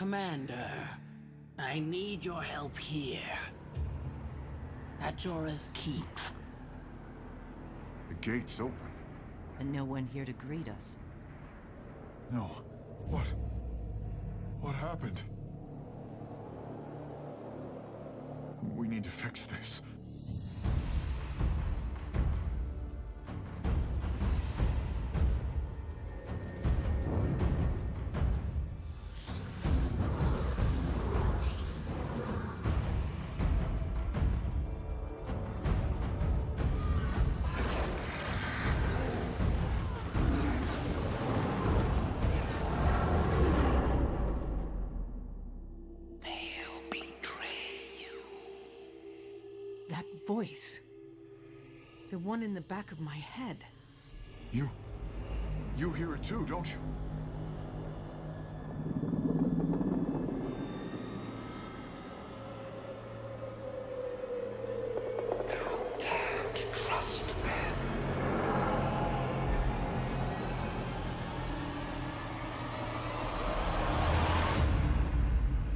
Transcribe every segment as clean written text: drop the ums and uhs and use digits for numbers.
Commander, I need your help here. At Jorah's Keep. The gate's open. And no one here to greet us. No. What happened? We need to fix this. That voice. The one in the back of my head. You hear it too, don't you? You can't trust them.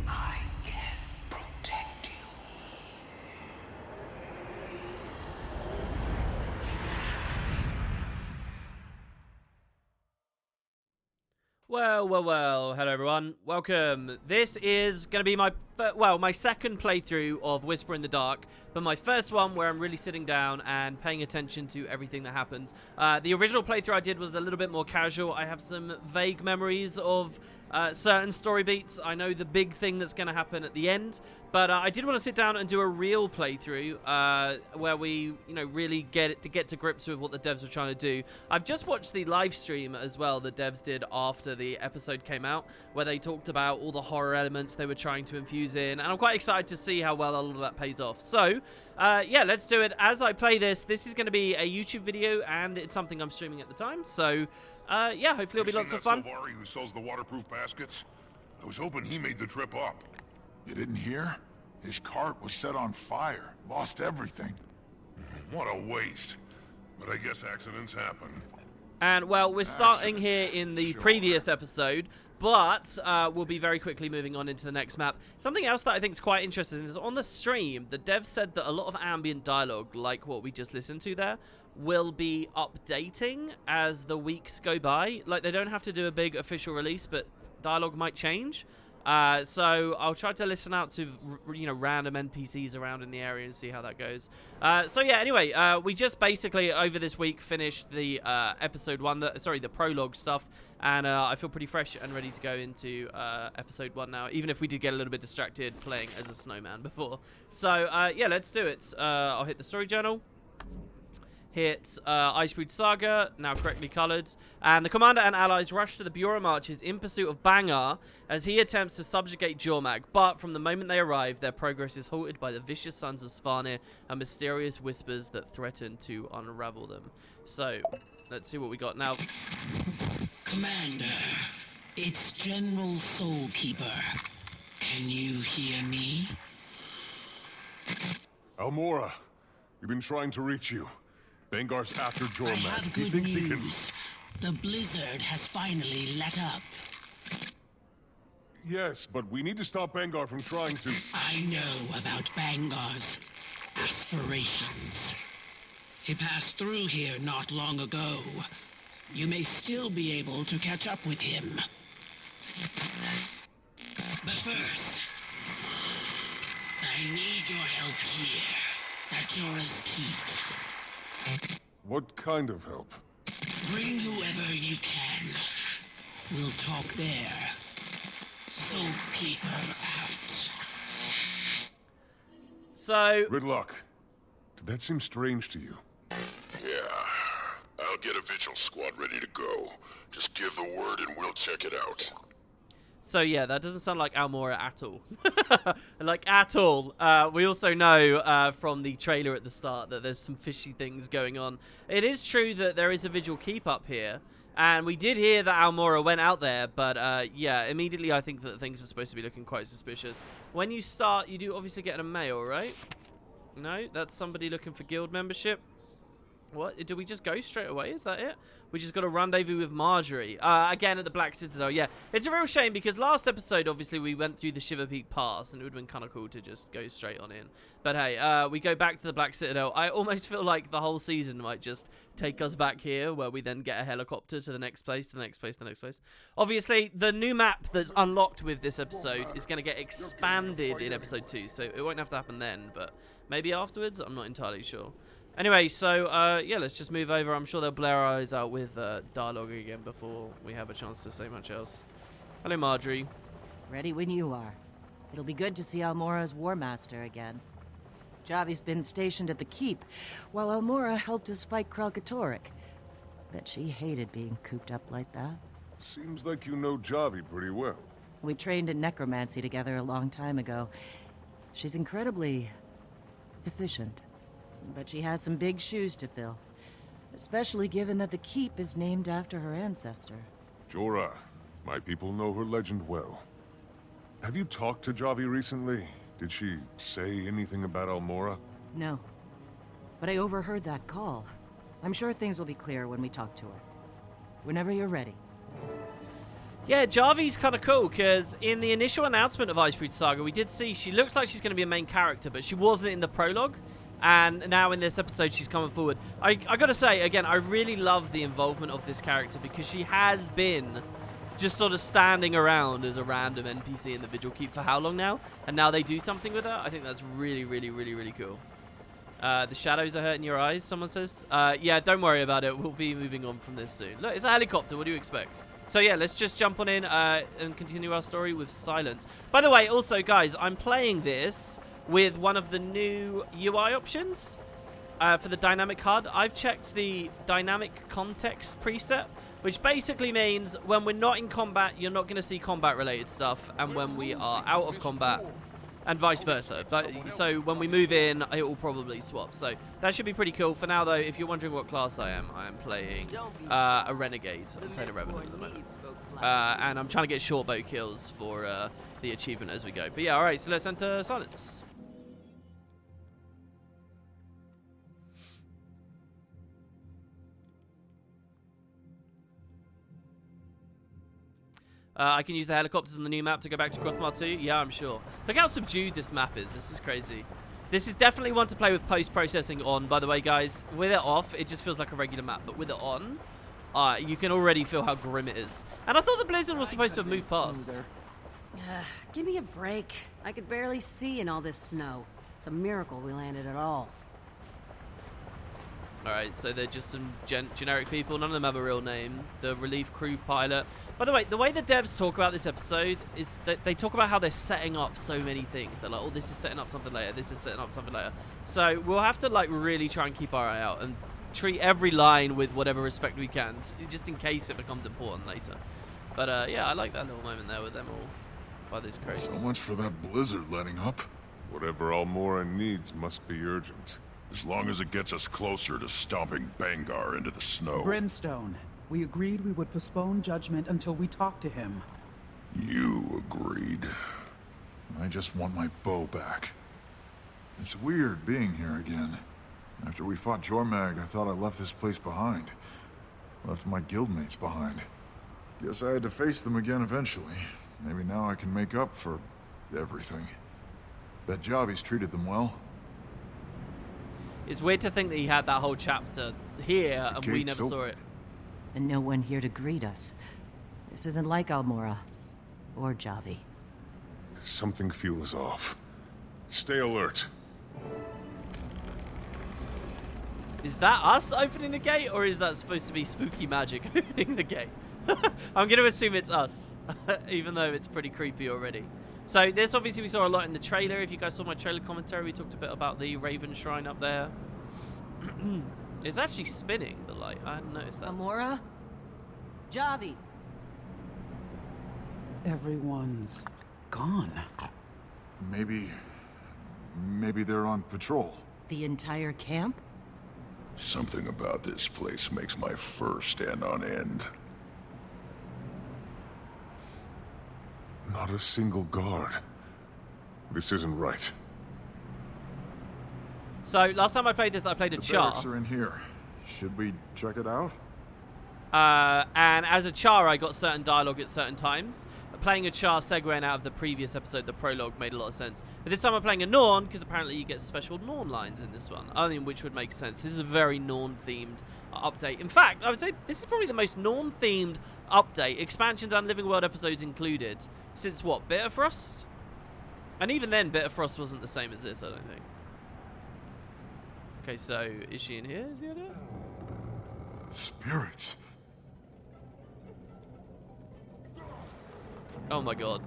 I can protect you. Well, hello everyone, welcome. This is going to be my second playthrough of Whisper in the Dark, but my first one where I'm really sitting down and paying attention to everything that happens. The original playthrough I did was a little bit more casual. I have some vague memories of certain story beats. I know the big thing that's going to happen at the end, but I did want to sit down and do a real playthrough where we, really get to grips with what the devs were trying to do. I've just watched the live stream as well the devs did after the episode came out, where they talked about all the horror elements they were trying to infuse in, and I'm quite excited to see how well all of that pays off. So, yeah, let's do it. As I play this is going to be a YouTube video, and it's something I'm streaming at the time, so yeah, hopefully it'll be lots of fun. Silvari who sells the waterproof baskets? I was hoping he made the trip up. You didn't hear? His cart was set on fire. Lost everything. What a waste. But I guess accidents happen. And, well, we're starting here in the previous episode, but we'll be very quickly moving on into the next map. Something else that I think is quite interesting is on the stream, the devs said that a lot of ambient dialogue, like what we just listened to there, will be updating as the weeks go by. Like, they don't have to do a big official release, but dialogue might change. So I'll try to listen out to, random NPCs around in the area and see how that goes. So yeah, anyway, we just basically over this week finished the episode 1, the prologue stuff, and I feel pretty fresh and ready to go into episode 1 now, even if we did get a little bit distracted playing as a snowman before. So yeah, let's do it. I'll hit the story journal. Hit Icebrood Saga, now correctly coloured, and the commander and allies rush to the Bureau marches in pursuit of Bangar as he attempts to subjugate Jormag, but from the moment they arrive, their progress is halted by the vicious sons of Svarnir and mysterious whispers that threaten to unravel them. So, let's see what we got now. Commander, it's General Soulkeeper. Can you hear me? Almora, we've been trying to reach you. Bangar's after I Jormag. have He good thinks news. he can... The blizzard has finally let up. Yes, but we need to stop Bangar from trying to... I know about Bangar's aspirations. He passed through here not long ago. You may still be able to catch up with him. But first, I need your help here at Jorah's Keep. What kind of help? Bring whoever you can. We'll talk there. Soulkeeper out. So, Good luck. Did that seem strange to you? Yeah. I'll get a vigil squad ready to go. Just give the word and we'll check it out. So yeah, that doesn't sound like Almora at all. Like, at all. We also know from the trailer at the start that there's some fishy things going on. It is true that there is a Vigil Keep up here, and we did hear that Almora went out there, but yeah, immediately I think that things are supposed to be looking quite suspicious. When you start, you do obviously get a mail, right? No? That's somebody looking for guild membership? What? Do we just go straight away? Is that it? We just got a rendezvous with Marjorie. Again at the Black Citadel. Yeah, it's a real shame because last episode, obviously, we went through the Shiver Peak Pass, and it would have been kind of cool to just go straight on in. But hey, we go back to the Black Citadel. I almost feel like the whole season might just take us back here, where we then get a helicopter to the next place, to the next place, to the next place. Obviously, the new map that's unlocked with this episode is going to get expanded in episode 2, so it won't have to happen then, but maybe afterwards? I'm not entirely sure. Anyway, so, yeah, let's just move over. I'm sure they'll blare our eyes out with dialogue again before we have a chance to say much else. Hello, Marjorie. Ready when you are. It'll be good to see Almora's War Master again. Javi's been stationed at the Keep, while Almora helped us fight Kralkatorrik. Bet she hated being cooped up like that. Seems like you know Javi pretty well. We trained in necromancy together a long time ago. She's incredibly efficient. But she has some big shoes to fill. Especially given that the Keep is named after her ancestor. Jorah, my people know her legend well. Have you talked to Javi recently? Did she say anything about Almora? No. But I overheard that call. I'm sure things will be clear when we talk to her. Whenever you're ready. Yeah, Javi's kind of cool, because in the initial announcement of Icebrood Saga, we did see she looks like she's going to be a main character, but she wasn't in the prologue. And now in this episode, she's coming forward. I gotta say, again, I really love the involvement of this character, because she has been just sort of standing around as a random NPC in the Vigil Keep for how long now? And now they do something with her? I think that's really, really, really, really cool. The shadows are hurting your eyes, someone says. Yeah, don't worry about it. We'll be moving on from this soon. Look, it's a helicopter. What do you expect? So yeah, let's just jump on in and continue our story with silence. By the way, also, guys, I'm playing this with one of the new UI options for the dynamic HUD. I've checked the dynamic context preset, which basically means when we're not in combat, you're not going to see combat-related stuff, and when we are out of combat, and vice versa. But, so when we move in, it will probably swap. So that should be pretty cool. For now, though, if you're wondering what class I am playing a Renegade. I'm playing a Revenant at the moment. And I'm trying to get short bow kills for the achievement as we go. But yeah, alright, so let's enter silence. I can use the helicopters on the new map to go back to Grothmar 2. Yeah, I'm sure. Look how subdued this map is. This is crazy. This is definitely one to play with post-processing on, by the way, guys. With it off, it just feels like a regular map. But with it on, you can already feel how grim it is. And I thought the blizzard was supposed to have moved past. Give me a break. I could barely see in all this snow. It's a miracle we landed at all. Alright, so they're just some generic people. None of them have a real name. The relief crew pilot. By the way the devs talk about this episode is that they talk about how they're setting up so many things. They're like, oh, this is setting up something later. This is setting up something later. So we'll have to, like, really try and keep our eye out and treat every line with whatever respect we can, just in case it becomes important later. But, yeah, I like that little moment there with them all by this craze. So much for that blizzard letting up. Whatever Almora needs must be urgent. As long as it gets us closer to stomping Bangar into the snow. Brimstone, we agreed we would postpone judgment until we talked to him. You agreed. I just want my bow back. It's weird being here again. After we fought Jormag, I thought I left this place behind. Left my guildmates behind. Guess I had to face them again eventually. Maybe now I can make up for everything. Bet Javi's treated them well. It's weird to think that he had that whole chapter here and we never saw it. And no one here to greet us. This isn't like Almora. Or Javi. Something feels off. Stay alert. Is that us opening the gate, or is that supposed to be spooky magic opening the gate? I'm going to assume it's us, even though it's pretty creepy already. So this obviously we saw a lot in the trailer. If you guys saw my trailer commentary, we talked a bit about the Raven Shrine up there. It's actually spinning, the light. I hadn't noticed that. Almora? Javi? Everyone's gone. Maybe they're on patrol. The entire camp? Something about this place makes my fur stand on end. Not a single guard. This isn't right. So last time I played this, I played a char. The barracks are in here. Should we check it out? And as a Char, I got certain dialogue at certain times. Playing a Char segueing out of the previous episode, the prologue, made a lot of sense. But this time I'm playing a Norn, because apparently you get special Norn lines in this one. I mean, which would make sense. This is a very Norn-themed update. In fact, I would say this is probably the most Norn-themed update, expansions and Living World episodes included, since what, Bitterfrost? And even then, Bitterfrost wasn't the same as this, I don't think. Okay, so is she in here? Is the idea? Spirits. Oh my god.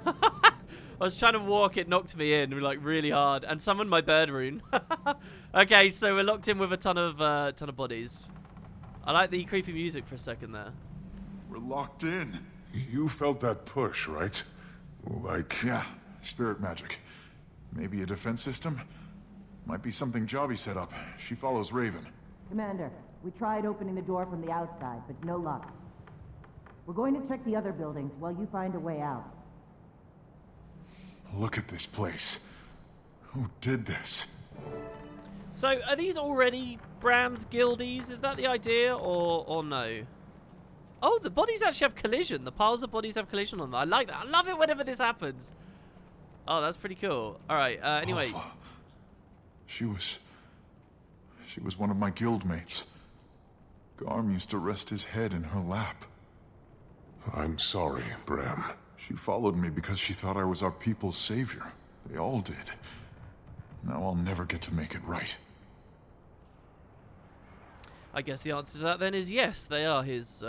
I was trying to walk, it knocked me in like really hard and summoned my bird rune. Okay, so we're locked in with a ton of bodies. I like the creepy music for a second there. We're locked in. You felt that push, right? Like... Yeah, spirit magic. Maybe a defense system? Might be something Javi set up. She follows Raven. Commander, we tried opening the door from the outside, but no luck. We're going to check the other buildings while you find a way out. Look at this place. Who did this? So, are these already Bram's guildies? Is that the idea, or no? Oh, the bodies actually have collision. The piles of bodies have collision on them. I like that. I love it whenever this happens. Oh, that's pretty cool. All right, anyway. Alpha. She was one of my guildmates. Garm used to rest his head in her lap. I'm sorry, Bram. She followed me because she thought I was our people's savior. They all did. Now I'll never get to make it right. I guess the answer to that then is yes, they are his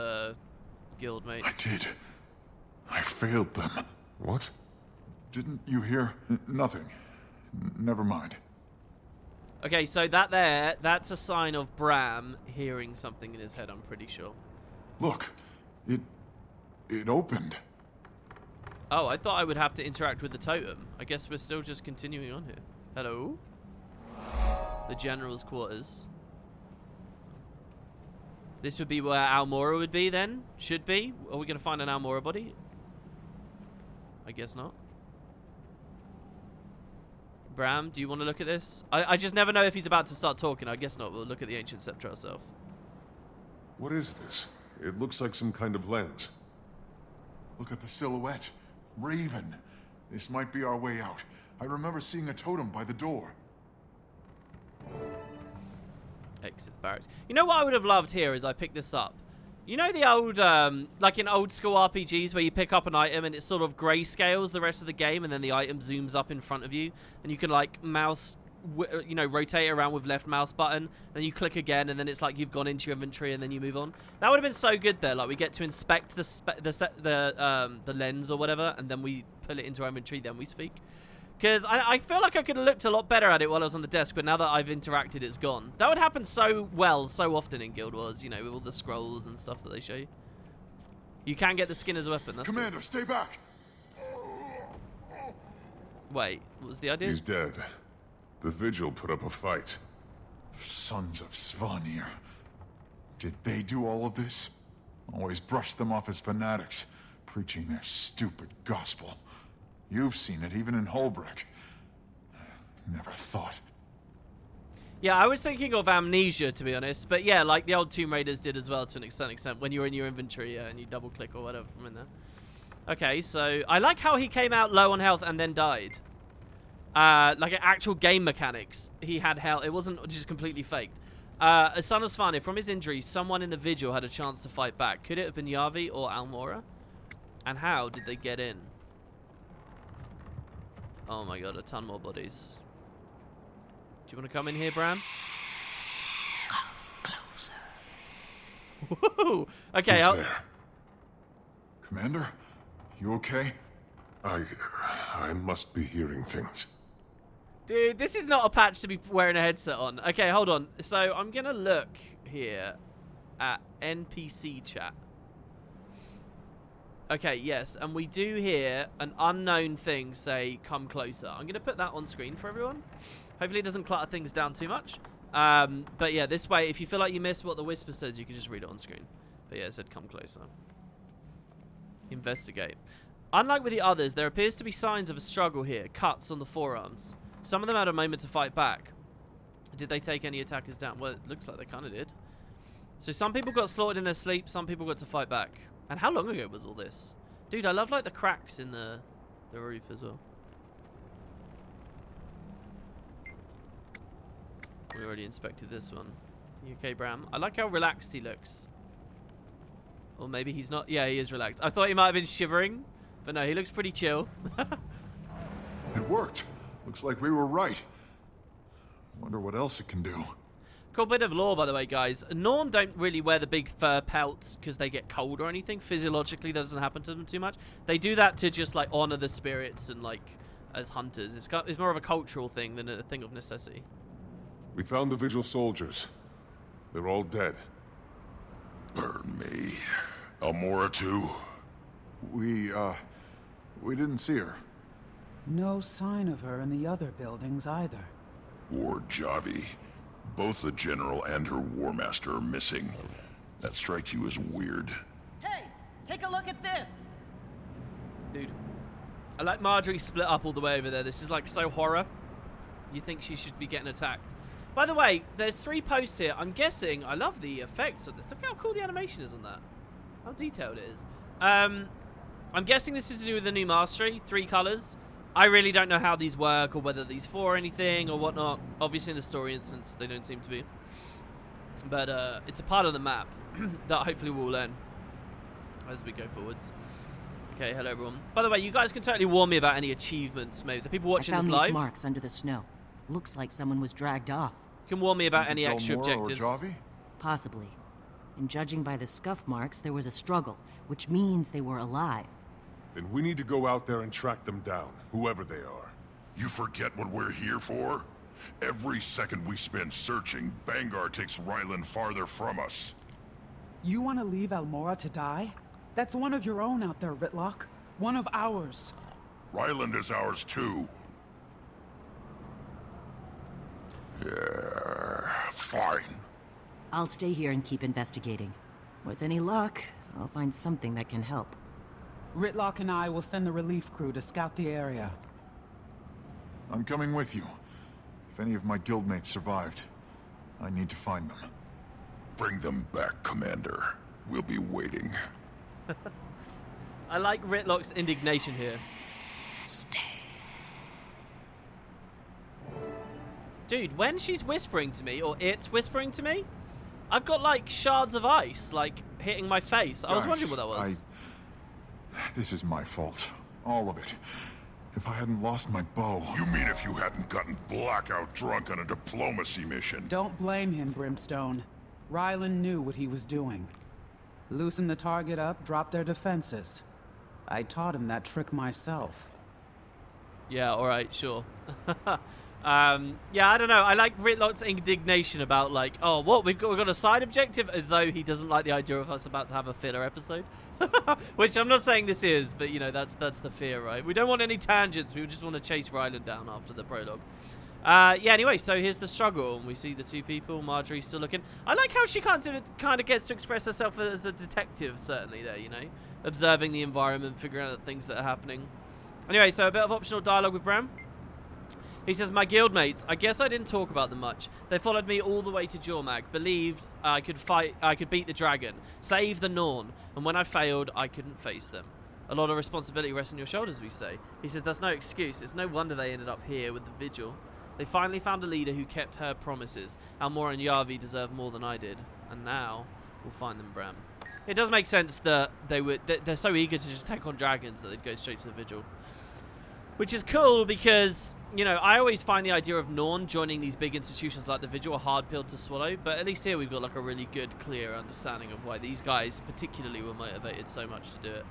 guildmates. I did. I failed them. What? Didn't you hear? Nothing. Never mind. Okay, so that's a sign of Bram hearing something in his head, I'm pretty sure. Look, it opened. Oh, I thought I would have to interact with the totem. I guess we're still just continuing on here. Hello? The general's quarters. This would be where Almora would be then? Should be? Are we going to find an Almora body? I guess not. Bram, do you want to look at this? I just never know if he's about to start talking. I guess not. We'll look at the Ancient Scepter ourselves. What is this? It looks like some kind of lens. Look at the silhouette. Raven. This might be our way out. I remember seeing a totem by the door. Exit the barracks. You know what I would have loved here is I picked this up. You know the old, like in old school RPGs where you pick up an item and it sort of grayscales the rest of the game and then the item zooms up in front of you and you can like mouse, you know, rotate it around with left mouse button, then you click again and then it's like you've gone into your inventory and then you move on. That would have been so good there. Like we get to inspect the lens or whatever and then we pull it into our inventory, then we speak. Because I feel like I could have looked a lot better at it while I was on the desk, but now that I've interacted, it's gone. That would happen so well, so often in Guild Wars, you know, with all the scrolls and stuff that they show you. You can get the skin as a weapon, that's Commander, stay back! Wait, what was the idea? He's dead. The Vigil put up a fight. Sons of Svanir. Did they do all of this? Always brush them off as fanatics, preaching their stupid gospel. You've seen it, even in Holbrook. Never thought. Yeah, I was thinking of Amnesia, to be honest. But yeah, like the old Tomb Raiders did as well, to an extent, when you were in your inventory and you double-click or whatever from in there. Okay, so I like how he came out low on health and then died. Like actual game mechanics. He had health. It wasn't just completely faked. A son of Svanir, from his injury, someone in the Vigil had a chance to fight back. Could it have been Yavi or Almora? And how did they get in? Oh my god, a ton more bodies. Do you want to come in here, Bram? Come closer. Woohoo! Okay, Who's there? Commander, you okay? I must be hearing things. Dude, this is not a patch to be wearing a headset on. Okay, hold on. So I'm gonna look here at NPC chat. Okay, yes, and we do hear an unknown thing say, come closer. I'm going to put that on screen for everyone. Hopefully it doesn't clutter things down too much. But yeah, this way, if you feel like you missed what the whisper says, you can just read it on screen. But yeah, it said, come closer. Investigate. Unlike with the others, there appears to be signs of a struggle here. Cuts on the forearms. Some of them had a moment to fight back. Did they take any attackers down? Well, it looks like they kind of did. So some people got slaughtered in their sleep, some people got to fight back. And how long ago was all this? Dude, I love like the cracks in the roof as well. We already inspected this one. You okay, Bram? I like how relaxed he looks. Or maybe he's not. Yeah, he is relaxed. I thought he might have been shivering, but no, he looks pretty chill. It worked. Looks like we were right. Wonder what else it can do. Cool bit of lore, by the way, guys. Norn don't really wear the big fur pelts because they get cold or anything. Physiologically, that doesn't happen to them too much. They do that to just, like, honor the spirits and, like, as hunters. It's more of a cultural thing than a thing of necessity. We found the Vigil soldiers. They're all dead. Burn me. Almora too? We didn't see her. No sign of her in the other buildings either. Or Javi. Both the General and her War Master are missing. That strike you as weird? Hey, take a look at this. Dude. I like Marjorie split up all the way over there. This is like so horror. You think she should be getting attacked. By the way, there's 3 posts here. I'm guessing, I love the effects on this. Look how cool the animation is on that. How detailed it is. I'm guessing this is to do with the new mastery. 3 colors. I really don't know how these work or whether these for anything or whatnot. Obviously in the story instance, they don't seem to be. But it's a part of the map that hopefully we'll learn as we go forwards. Okay, hello everyone. By the way, you guys can totally warn me about any achievements, maybe. The people watching this live. I found these marks under the snow. Looks like someone was dragged off. Can warn me about any extra Almora objectives. or Javi? Possibly. And judging by the scuff marks, there was a struggle, which means they were alive. Then we need to go out there and track them down, whoever they are. You forget what we're here for? Every second we spend searching, Bangar takes Ryland farther from us. You want to leave Almora to die? That's one of your own out there, Ritlock. One of ours. Ryland is ours too. Yeah, fine. I'll stay here and keep investigating. With any luck, I'll find something that can help. Ritlock and I will send the relief crew to scout the area. I'm coming with you. If any of my guildmates survived, I need to find them. Bring them back, Commander. We'll be waiting. I like Ritlock's indignation here. Stay. Dude, when she's whispering to me, or it's whispering to me, I've got like shards of ice, like hitting my face. I was wondering what that was. This is my fault. All of it. If I hadn't lost my bow... You mean if you hadn't gotten blackout drunk on a diplomacy mission? Don't blame him, Brimstone. Ryland knew what he was doing. Loosen the target up, drop their defenses. I taught him that trick myself. Yeah, alright, sure. Yeah, I don't know. I like Ritlock's indignation about, like, oh, what? We've got a side objective, as though he doesn't like the idea of us about to have a filler episode. Which I'm not saying this is, but, you know, that's the fear, right? We don't want any tangents. We just want to chase Ryland down after the prologue. Yeah, anyway, so here's the struggle, and we see the 2 people. Marjorie's still looking. I like how she kind of gets to express herself as a detective, certainly, there, you know? Observing the environment, figuring out the things that are happening. Anyway, so a bit of optional dialogue with Bram. He says, my guildmates, I guess I didn't talk about them much. They followed me all the way to Jormag, believed I could beat the dragon, save the Norn, and when I failed, I couldn't face them. A lot of responsibility rests on your shoulders, we say. He says, that's no excuse. It's no wonder they ended up here with the Vigil. They finally found a leader who kept her promises. Almora and Yavi deserve more than I did. And now, we'll find them, Bram. It does make sense that they're so eager to just take on dragons that they'd go straight to the Vigil. Which is cool because, you know, I always find the idea of Norn joining these big institutions like the Vigil a hard pill to swallow, but at least here we've got like a really good, clear understanding of why these guys particularly were motivated so much to do it.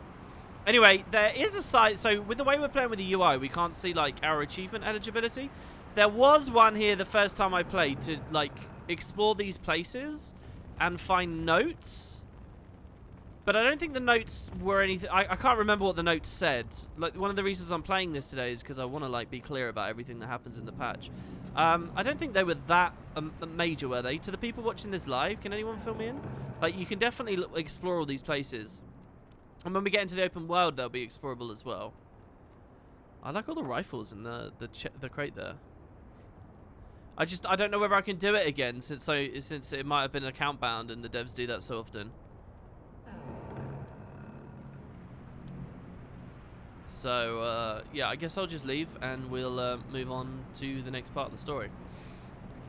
Anyway, there is a side, so with the way we're playing with the UI, we can't see like our achievement eligibility. There was one here the first time I played to like explore these places and find notes. But I don't think the notes were anything. I can't remember what the notes said. Like, one of the reasons I'm playing this today is because I want to like be clear about everything that happens in the patch. I don't think they were that major, were they? To the people watching this live, can anyone fill me in? Like, you can definitely explore all these places, and when we get into the open world, they'll be explorable as well. I like all the rifles in the crate there. I don't know whether I can do it again since it might have been account bound and the devs do that so often. So yeah, I guess I'll just leave and we'll move on to the next part of the story.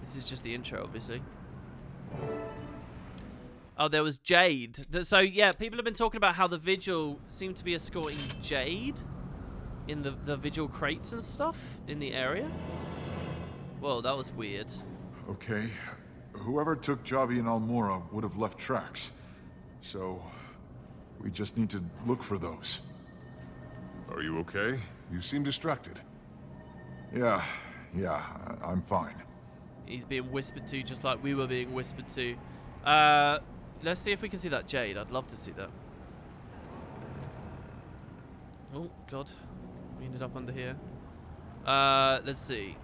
This is just the intro, obviously. Oh, there was Jade. So yeah, people have been talking about how the Vigil seemed to be escorting Jade in the Vigil crates and stuff in the area. Whoa, that was weird. Okay. Whoever took Javi and Almora would have left tracks. So, we just need to look for those. Are you okay? You seem distracted. Yeah, I'm fine. He's being whispered to just like we were being whispered to. Let's see if we can see that Jade. I'd love to see that. Oh, God. We ended up under here. Let's see.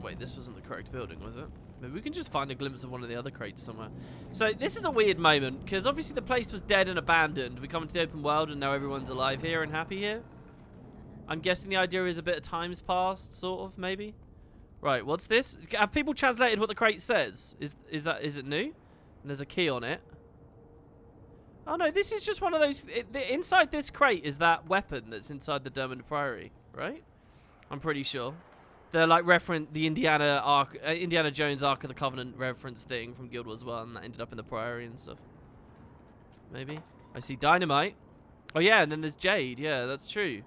Wait, this wasn't the correct building, was it? Maybe we can just find a glimpse of one of the other crates somewhere. So this is a weird moment, because obviously the place was dead and abandoned. We come into the open world and now everyone's alive here and happy here. I'm guessing the idea is a bit of time's passed, sort of, maybe. Right, what's this? Have people translated what the crate says? Is it new? And there's a key on it. Oh no, this is just one of those. Inside this crate is that weapon that's inside the Dermot Priory, right? I'm pretty sure. The like the Indiana Jones Ark of the Covenant reference thing from Guild Wars 1 that ended up in the Priory and stuff. Maybe. I see dynamite. Oh yeah, and then there's Jade. Yeah, that's true.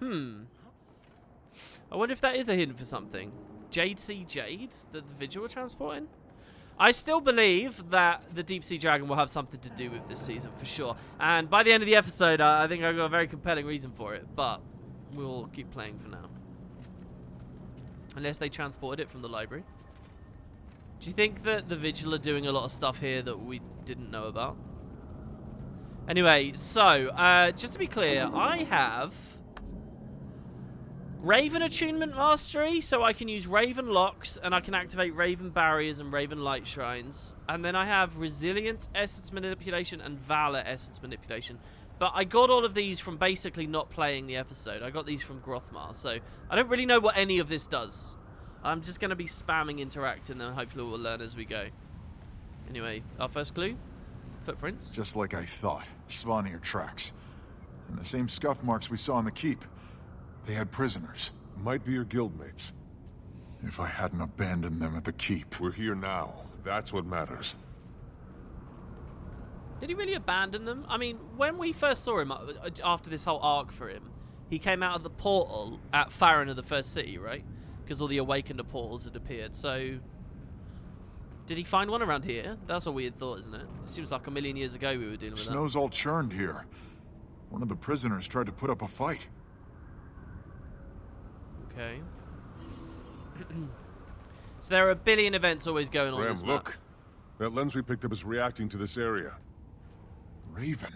I wonder if that is a hint for something. Jade that the Vigil were transporting? I still believe that the Deep Sea Dragon will have something to do with this season for sure. And by the end of the episode, I think I've got a very compelling reason for it. But we'll keep playing for now. Unless they transported it from the library. Do you think that the Vigil are doing a lot of stuff here that we didn't know about? Anyway, so, just to be clear, I have Raven Attunement Mastery, so I can use Raven Locks, and I can activate Raven Barriers and Raven Light Shrines. And then I have Resilience, Essence Manipulation, and Valor Essence Manipulation. But I got all of these from basically not playing the episode. I got these from Grothmar, so I don't really know what any of this does. I'm just going to be spamming Interact, and then hopefully we'll learn as we go. Anyway, our first clue? Footprints. Just like I thought. Svanir tracks. And the same scuff marks we saw in the keep. They had prisoners. Might be your guildmates. If I hadn't abandoned them at the keep. We're here now. That's what matters. Did he really abandon them? I mean, when we first saw him after this whole arc for him, he came out of the portal at Farron of the First City, right? Because all the Awakened portals had appeared. So, did he find one around here? That's a weird thought, isn't it? It seems like a million years ago we were dealing with that. Snow's all churned here. One of the prisoners tried to put up a fight. Okay. So there are a billion events always going on in this map. Look. That lens we picked up is reacting to this area. Raven.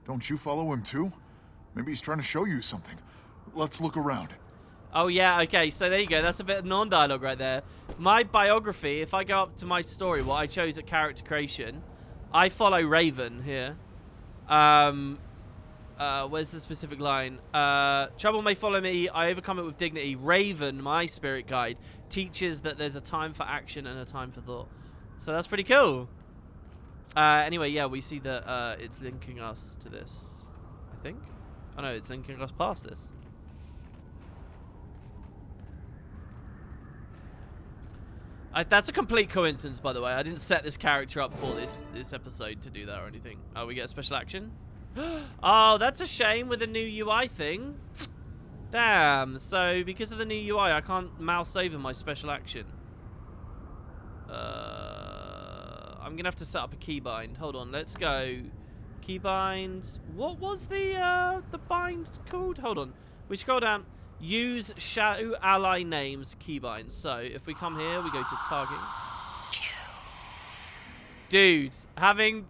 Don't you follow him too? Maybe he's trying to show you something. Let's look around. Oh yeah, okay, so there you go. That's a bit of non-dialogue right there. My biography, if I go up to my story, what I chose at character creation, I follow Raven here. Where's the specific line? Trouble may follow me, I overcome it with dignity. Raven, my spirit guide, teaches that there's a time for action and a time for thought. So that's pretty cool. Anyway, yeah, we see that it's linking us to this, I think. Oh no, it's linking us past this. That's a complete coincidence, by the way. I didn't set this character up for this episode to do that or anything. Oh, we get a special action? Oh, that's a shame with the new UI thing. Damn, so because of the new UI, I can't mouse over my special action. I'm gonna have to set up a keybind. Hold on, let's go. Keybind. What was the bind called? Hold on. We scroll down. Use Shadow Ally Names keybind. So if we come here, we go to target. Dude, having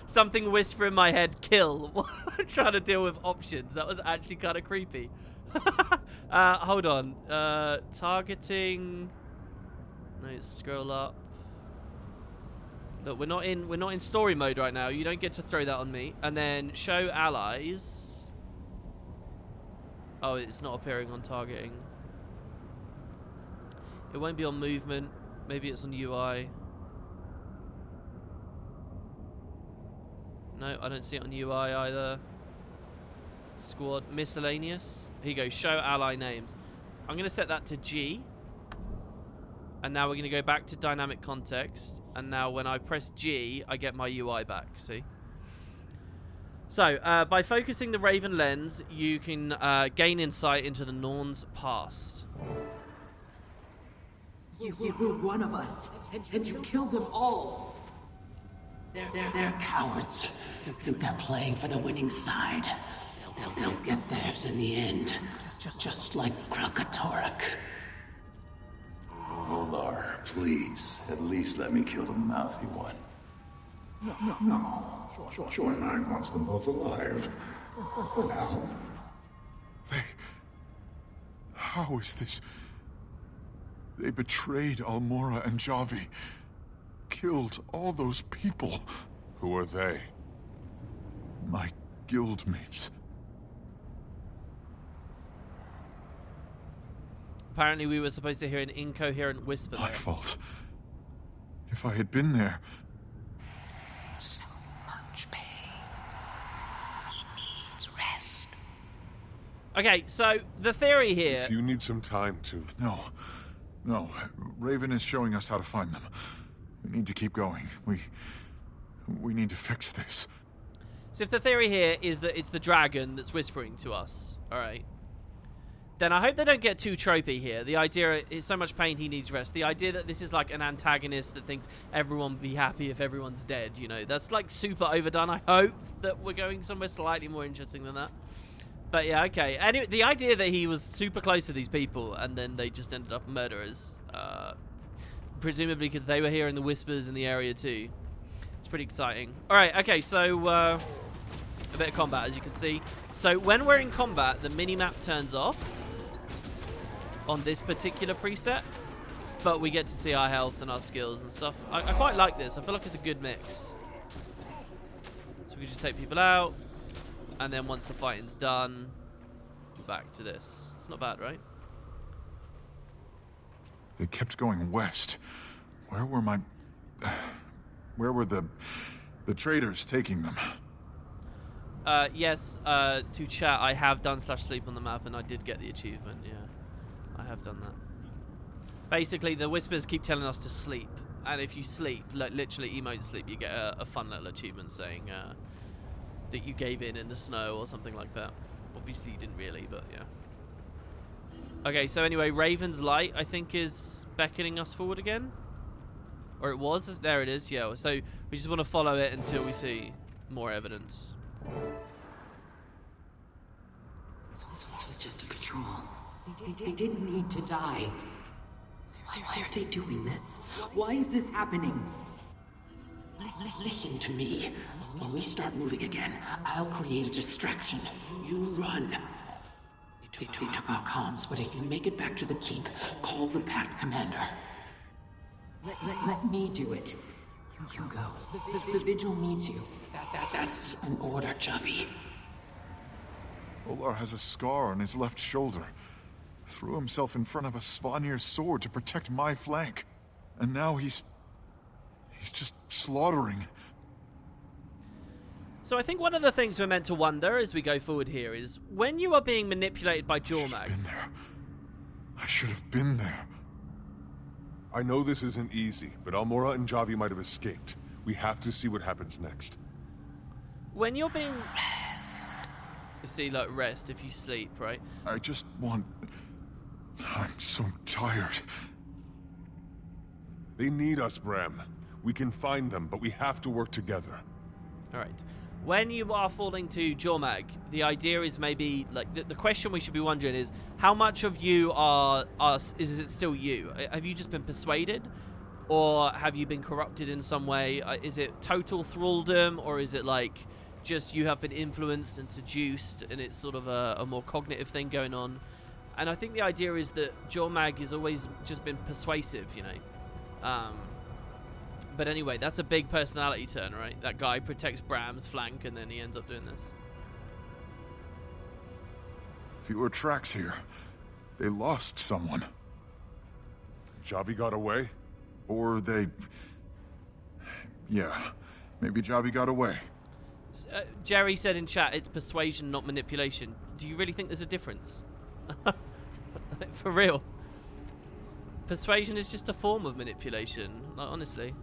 something whisper in my head, kill. While I'm trying to deal with options. That was actually kind of creepy. Hold on. Targeting. Let's scroll up. Look, we're not in story mode right now. You don't get to throw that on me. And then show allies. Oh, it's not appearing on targeting. It won't be on movement. Maybe it's on UI. No, I don't see it on UI either. Squad miscellaneous. Here you go. Show ally names. I'm going to set that to G. And now we're going to go back to dynamic context. And now when I press G, I get my UI back. See? So, by focusing the Raven lens, you can gain insight into the Norn's past. You were one of us, and you killed them all. They're cowards. They're playing for the winning side. They'll get theirs in the end. Just like Krakatorik. Volar, please. At least let me kill the mouthy one. No. Jormag wants them both alive. For now. How is this? They betrayed Almora and Javi. Killed all those people. Who are they? My guildmates. Apparently we were supposed to hear an incoherent whisper there. My fault. If I had been there... So much pain. He needs rest. Okay, so the theory here... If you need some time to... No. Raven is showing us how to find them. We need to keep going. We need to fix this. So if the theory here is that it's the dragon that's whispering to us, alright, then I hope they don't get too tropey here. The idea is so much pain he needs rest. The idea that this is like an antagonist that thinks everyone would be happy if everyone's dead, you know, that's like super overdone. I hope that we're going somewhere slightly more interesting than that. But yeah, okay. Anyway, the idea that he was super close to these people and then they just ended up murderers, presumably because they were hearing the whispers in the area too. It's pretty exciting. Alright, okay, so a bit of combat, as you can see. So when we're in combat, the mini-map turns off on this particular preset, but we get to see our health and our skills and stuff. I quite like this. I feel like it's a good mix. So we just take people out, and then once the fighting's done, back to this. It's not bad, right? They kept going west. Where were the traders taking them? Yes, to chat, I have done /sleep on the map, and I did get the achievement, yeah. I have done that. Basically, the whispers keep telling us to sleep, and if you sleep, like literally emote sleep, you get a fun little achievement saying that you gave in the snow or something like that. Obviously, you didn't really, but yeah. Okay, so anyway, Raven's light, I think, is beckoning us forward again. Or it was. There it is, yeah. So we just want to follow it until we see more evidence. This was just a patrol. They didn't need to die. Why are they doing this? Why is this happening? Listen to me. When we start moving again, I'll create a distraction. You run. They took our comms, but if you make it back to the keep, call the Pact Commander. Let me do it. You go. The Vigil needs you. That's an order, Javi. Volar has a scar on his left shoulder. Threw himself in front of a Svanir's sword to protect my flank. And now he's just slaughtering. So I think one of the things we're meant to wonder as we go forward here is when you are being manipulated by Jormag. I should have been there. I know this isn't easy, but Almora and Javi might have escaped. We have to see what happens next. When you're being... You see, like, rest if you sleep, right? I just want... I'm so tired. They need us, Bram. We can find them, but we have to work together. Alright. When you are falling to Jormag, the idea is maybe, like, the question we should be wondering is, how much of you are us? Is it still you? Have you just been persuaded? Or have you been corrupted in some way? Is it total thraldom? Or is it, like, just you have been influenced and seduced and it's sort of a more cognitive thing going on? And I think the idea is that Jormag has always just been persuasive, you know? But anyway, that's a big personality turn, right? That guy protects Bram's flank and then he ends up doing this. Fewer tracks here. They lost someone. Javi got away? Or they... Yeah, maybe Javi got away. Jerry said in chat, it's persuasion, not manipulation. Do you really think there's a difference? For real. Persuasion is just a form of manipulation, like, honestly.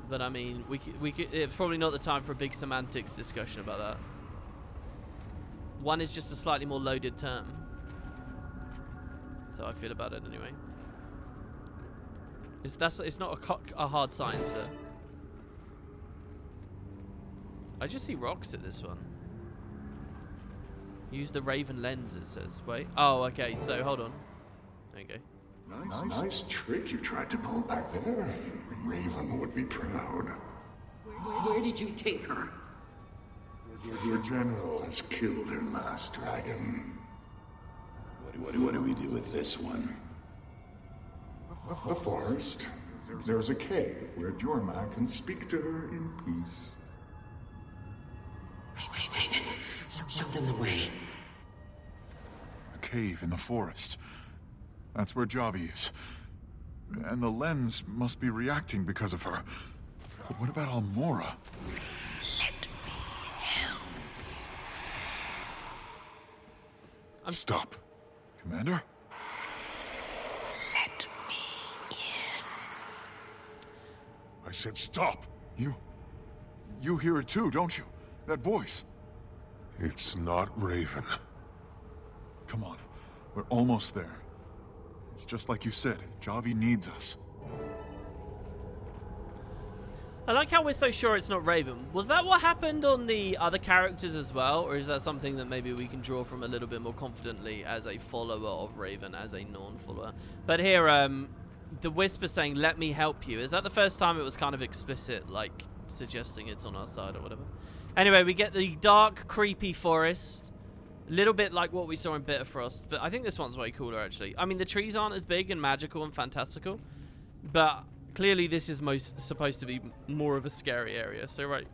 But I mean, we could, it's probably not the time for a big semantics discussion about that. One is just a slightly more loaded term. So I feel about it anyway. It's not a hard science there. I just see rocks at this one. Use the Raven lens, it says. Wait. Oh, okay. So hold on. There you go. Nice trick you tried to pull back there. Raven would be proud. Where did you take her? Your general has killed her last dragon. What do we do with this one? The forest. There's a cave where Jormag can speak to her in peace. Raven, show them the way. A cave in the forest. That's where Javi is. And the lens must be reacting because of her. But what about Almora? Let me help you. Stop. Commander? Let me in. I said stop! You hear it too, don't you? That voice. It's not Raven. Come on. We're almost there. It's just like you said. Javi needs us. I like how we're so sure it's not Raven. Was that what happened on the other characters as well? Or is that something that maybe we can draw from a little bit more confidently as a follower of Raven, as a non-follower? But here, the whisper saying, let me help you. Is that the first time it was kind of explicit, like suggesting it's on our side or whatever? Anyway, we get the dark, creepy forest. A little bit like what we saw in Bitterfrost, but I think this one's way cooler, actually. I mean, the trees aren't as big and magical and fantastical, but clearly this is supposed to be more of a scary area. So, right,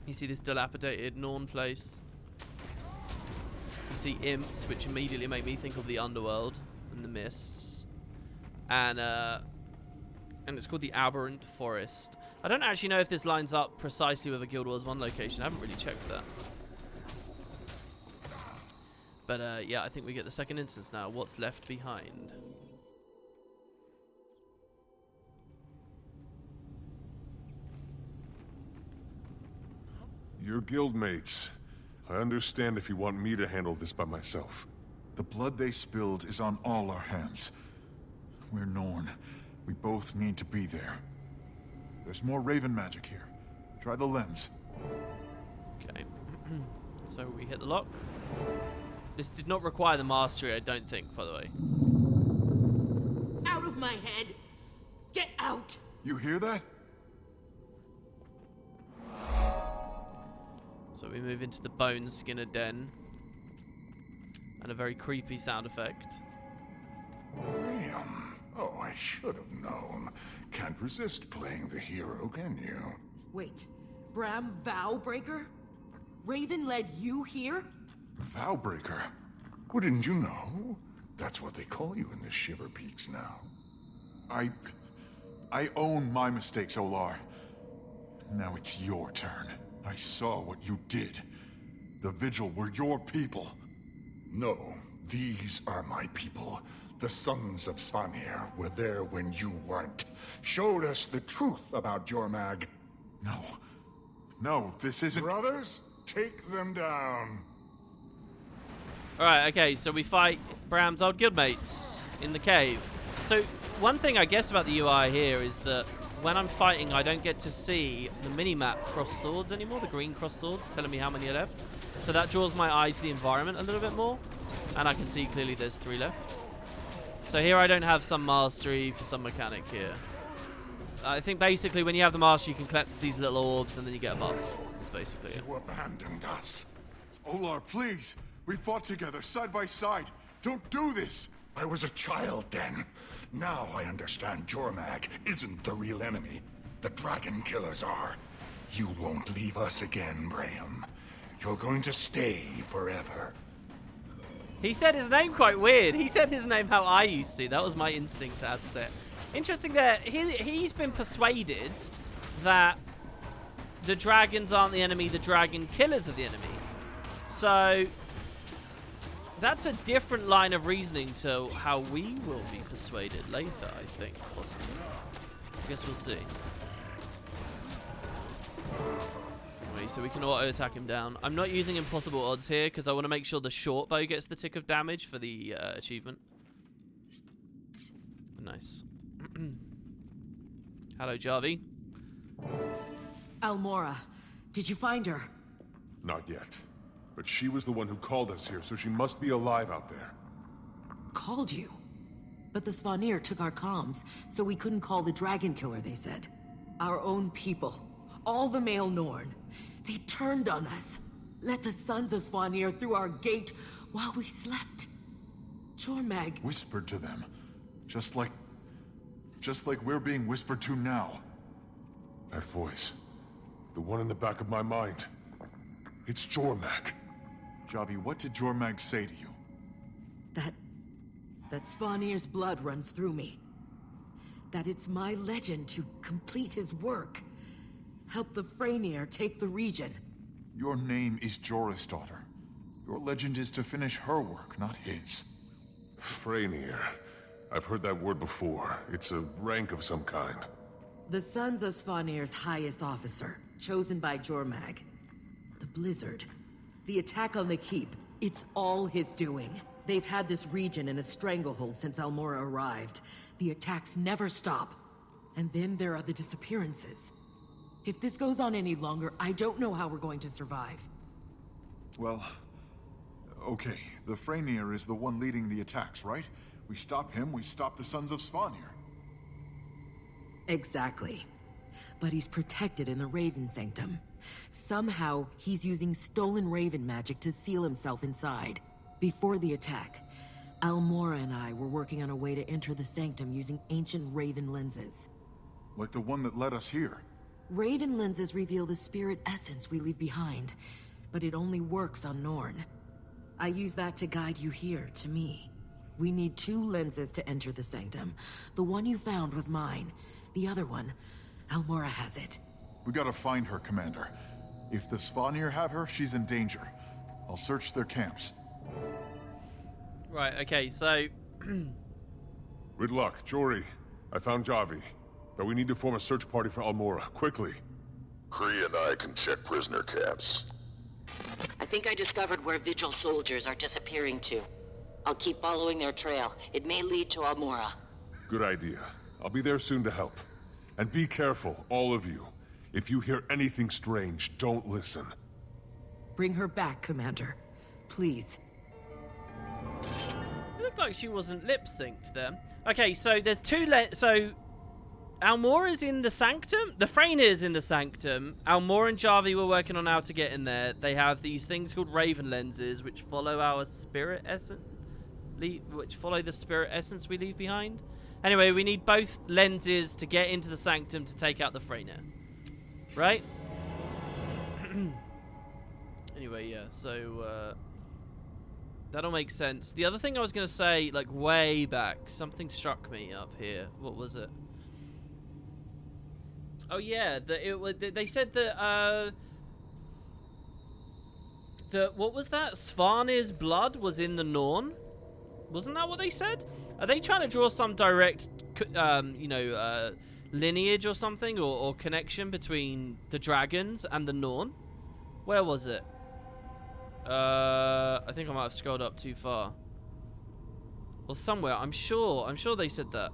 you see this dilapidated Norn place. You see imps, which immediately make me think of the underworld and the mists. And it's called the Aberrant Forest. I don't actually know if this lines up precisely with a Guild Wars 1 location. I haven't really checked that. But yeah, I think we get the second instance now. What's left behind? Your guildmates. I understand if you want me to handle this by myself. The blood they spilled is on all our hands. We're Norn. We both need to be there. There's more Raven magic here. Try the lens. Okay. So we hit the lock. This did not require the mastery, I don't think, by the way. Out of my head! Get out! You hear that? So we move into the Bone Skinner Den. And a very creepy sound effect. Graham. Oh, I should have known. Can't resist playing the hero, can you? Wait, Bram Vowbreaker? Raven led you here? Vowbreaker? Well, didn't you know? That's what they call you in the Shiver Peaks now. I own my mistakes, Olar. Now it's your turn. I saw what you did. The Vigil were your people. No, these are my people. The sons of Svanir were there when you weren't. Showed us the truth about Jormag. No, this isn't... Brothers, take them down. Alright, okay, so we fight Bram's old guildmates in the cave. So, one thing I guess about the UI here is that when I'm fighting, I don't get to see the mini-map cross swords anymore, the green cross swords telling me how many are left. So that draws my eye to the environment a little bit more, and I can see clearly there's 3 left. So here I don't have some mastery for some mechanic here. I think basically when you have the mastery, you can collect these little orbs and then you get a buff. That's basically it. You abandoned us. Olar, please. We fought together, side by side. Don't do this. I was a child then. Now I understand Jormag isn't the real enemy. The Dragon Killers are. You won't leave us again, Braham. You're going to stay forever. He said his name quite weird. He said his name how I used to. That was my instinct to say it. Interesting that he's been persuaded that the dragons aren't the enemy, the dragon killers are the enemy. So that's a different line of reasoning to how we will be persuaded later, I think, possibly. I guess we'll see. Anyway, so we can auto-attack him down. I'm not using impossible odds here because I want to make sure the short bow gets the tick of damage for the achievement. Nice. Hello, Jarvie. Almora, did you find her? Not yet. But she was the one who called us here, so she must be alive out there. Called you? But the Svanir took our comms, so we couldn't call the Dragon Killer, they said. Our own people. All the male Norn. They turned on us. Let the sons of Svanir through our gate while we slept. Jormag whispered to them. Just like we're being whispered to now. That voice. The one in the back of my mind. It's Jormag. Javi, what did Jormag say to you? That Svanir's blood runs through me. That it's my legend to complete his work. Help the Freyr take the region. Your name is Jorah's daughter. Your legend is to finish her work, not his. Freyr. I've heard that word before. It's a rank of some kind. The sons of Svanir's highest officer, chosen by Jormag. The Blizzard. The attack on the Keep. It's all his doing. They've had this region in a stranglehold since Almora arrived. The attacks never stop. And then there are the disappearances. If this goes on any longer, I don't know how we're going to survive. Well, okay. The Freyr is the one leading the attacks, right? We stop him, we stop the Sons of Svanir. Exactly. But he's protected in the Raven Sanctum. Somehow, he's using stolen Raven magic to seal himself inside. Before the attack, Almora and I were working on a way to enter the Sanctum using ancient Raven lenses. Like the one that led us here. Raven lenses reveal the spirit essence we leave behind, but it only works on Norn. I use that to guide you here, to me. We need 2 lenses to enter the Sanctum. The one you found was mine. The other one, Almora has it. We gotta find her, Commander. If the Svanir have her, she's in danger. I'll search their camps. Right, okay, so... Good luck, Jory. I found Javi. But we need to form a search party for Almora, quickly. Kree and I can check prisoner camps. I think I discovered where Vigil soldiers are disappearing to. I'll keep following their trail. It may lead to Almora. Good idea. I'll be there soon to help. And be careful, all of you. If you hear anything strange, don't listen. Bring her back, Commander. Please. It looked like she wasn't lip-synced there. Okay, so there's 2 so Almora's in the Sanctum? The Freyr's in the Sanctum. Almora and Javi were working on how to get in there. They have these things called Raven lenses, which follow our spirit essence. Which follow the spirit essence we leave behind. Anyway, we need both lenses to get into the Sanctum to take out the Freyr. Right? Anyway, yeah, so, that'll make sense. The other thing I was going to say, like, way back, something struck me up here. What was it? Oh, yeah, they said that, what was that? Svanir's blood was in the Norn? Wasn't that what they said? Are they trying to draw some direct, lineage or something, or connection between the dragons and the Norn? Where was it? I think I might have scrolled up too far. Or somewhere. I'm sure they said that.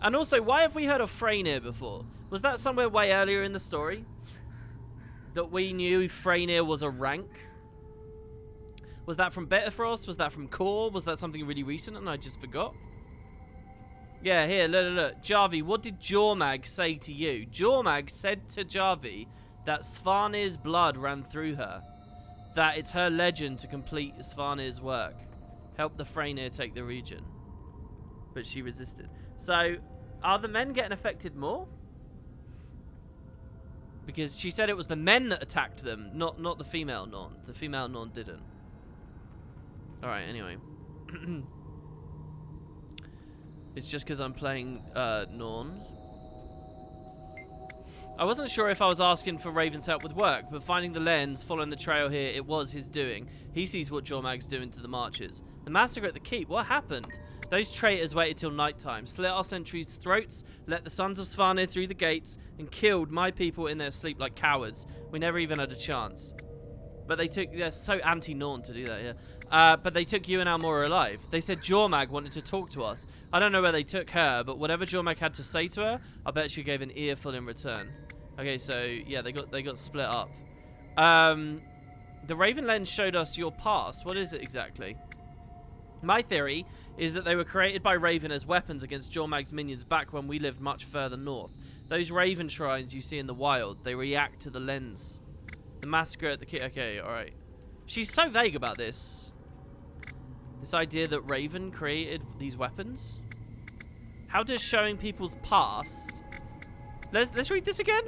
And also, why have we heard of Freyr before? Was that somewhere way earlier in the story? That we knew Freyr was a rank? Was that from Betterfrost? Was that from Core? Was that something really recent and I just forgot? Yeah, here, look. Javi, what did Jormag say to you? Jormag said to Javi that Svanir's blood ran through her. That it's her legend to complete Svanir's work. Help the Freyr take the region. But she resisted. So, are the men getting affected more? Because she said it was the men that attacked them, not the female Norn. The female Norn didn't. Alright, anyway. It's just because I'm playing Norn. I wasn't sure if I was asking for Raven's help with work, but finding the lens, following the trail here, it was his doing. He sees what Jormag's doing to the marchers. The massacre at the keep, what happened? Those traitors waited till nighttime, slit our sentries' throats, let the sons of Svanir through the gates, and killed my people in their sleep like cowards. We never even had a chance. But they took... They're so anti-Norn to do that, yeah. But they took you and Almora alive. They said Jormag wanted to talk to us. I don't know where they took her, but whatever Jormag had to say to her, I bet she gave an earful in return. Okay, so, yeah, they got split up. The Raven Lens showed us your past. What is it exactly? My theory is that they were created by Raven as weapons against Jormag's minions back when we lived much further north. Those Raven shrines you see in the wild, they react to the lens. The massacre at the key. Okay, alright. She's so vague about this. This idea that Raven created these weapons. How does showing people's past... Let's read this again.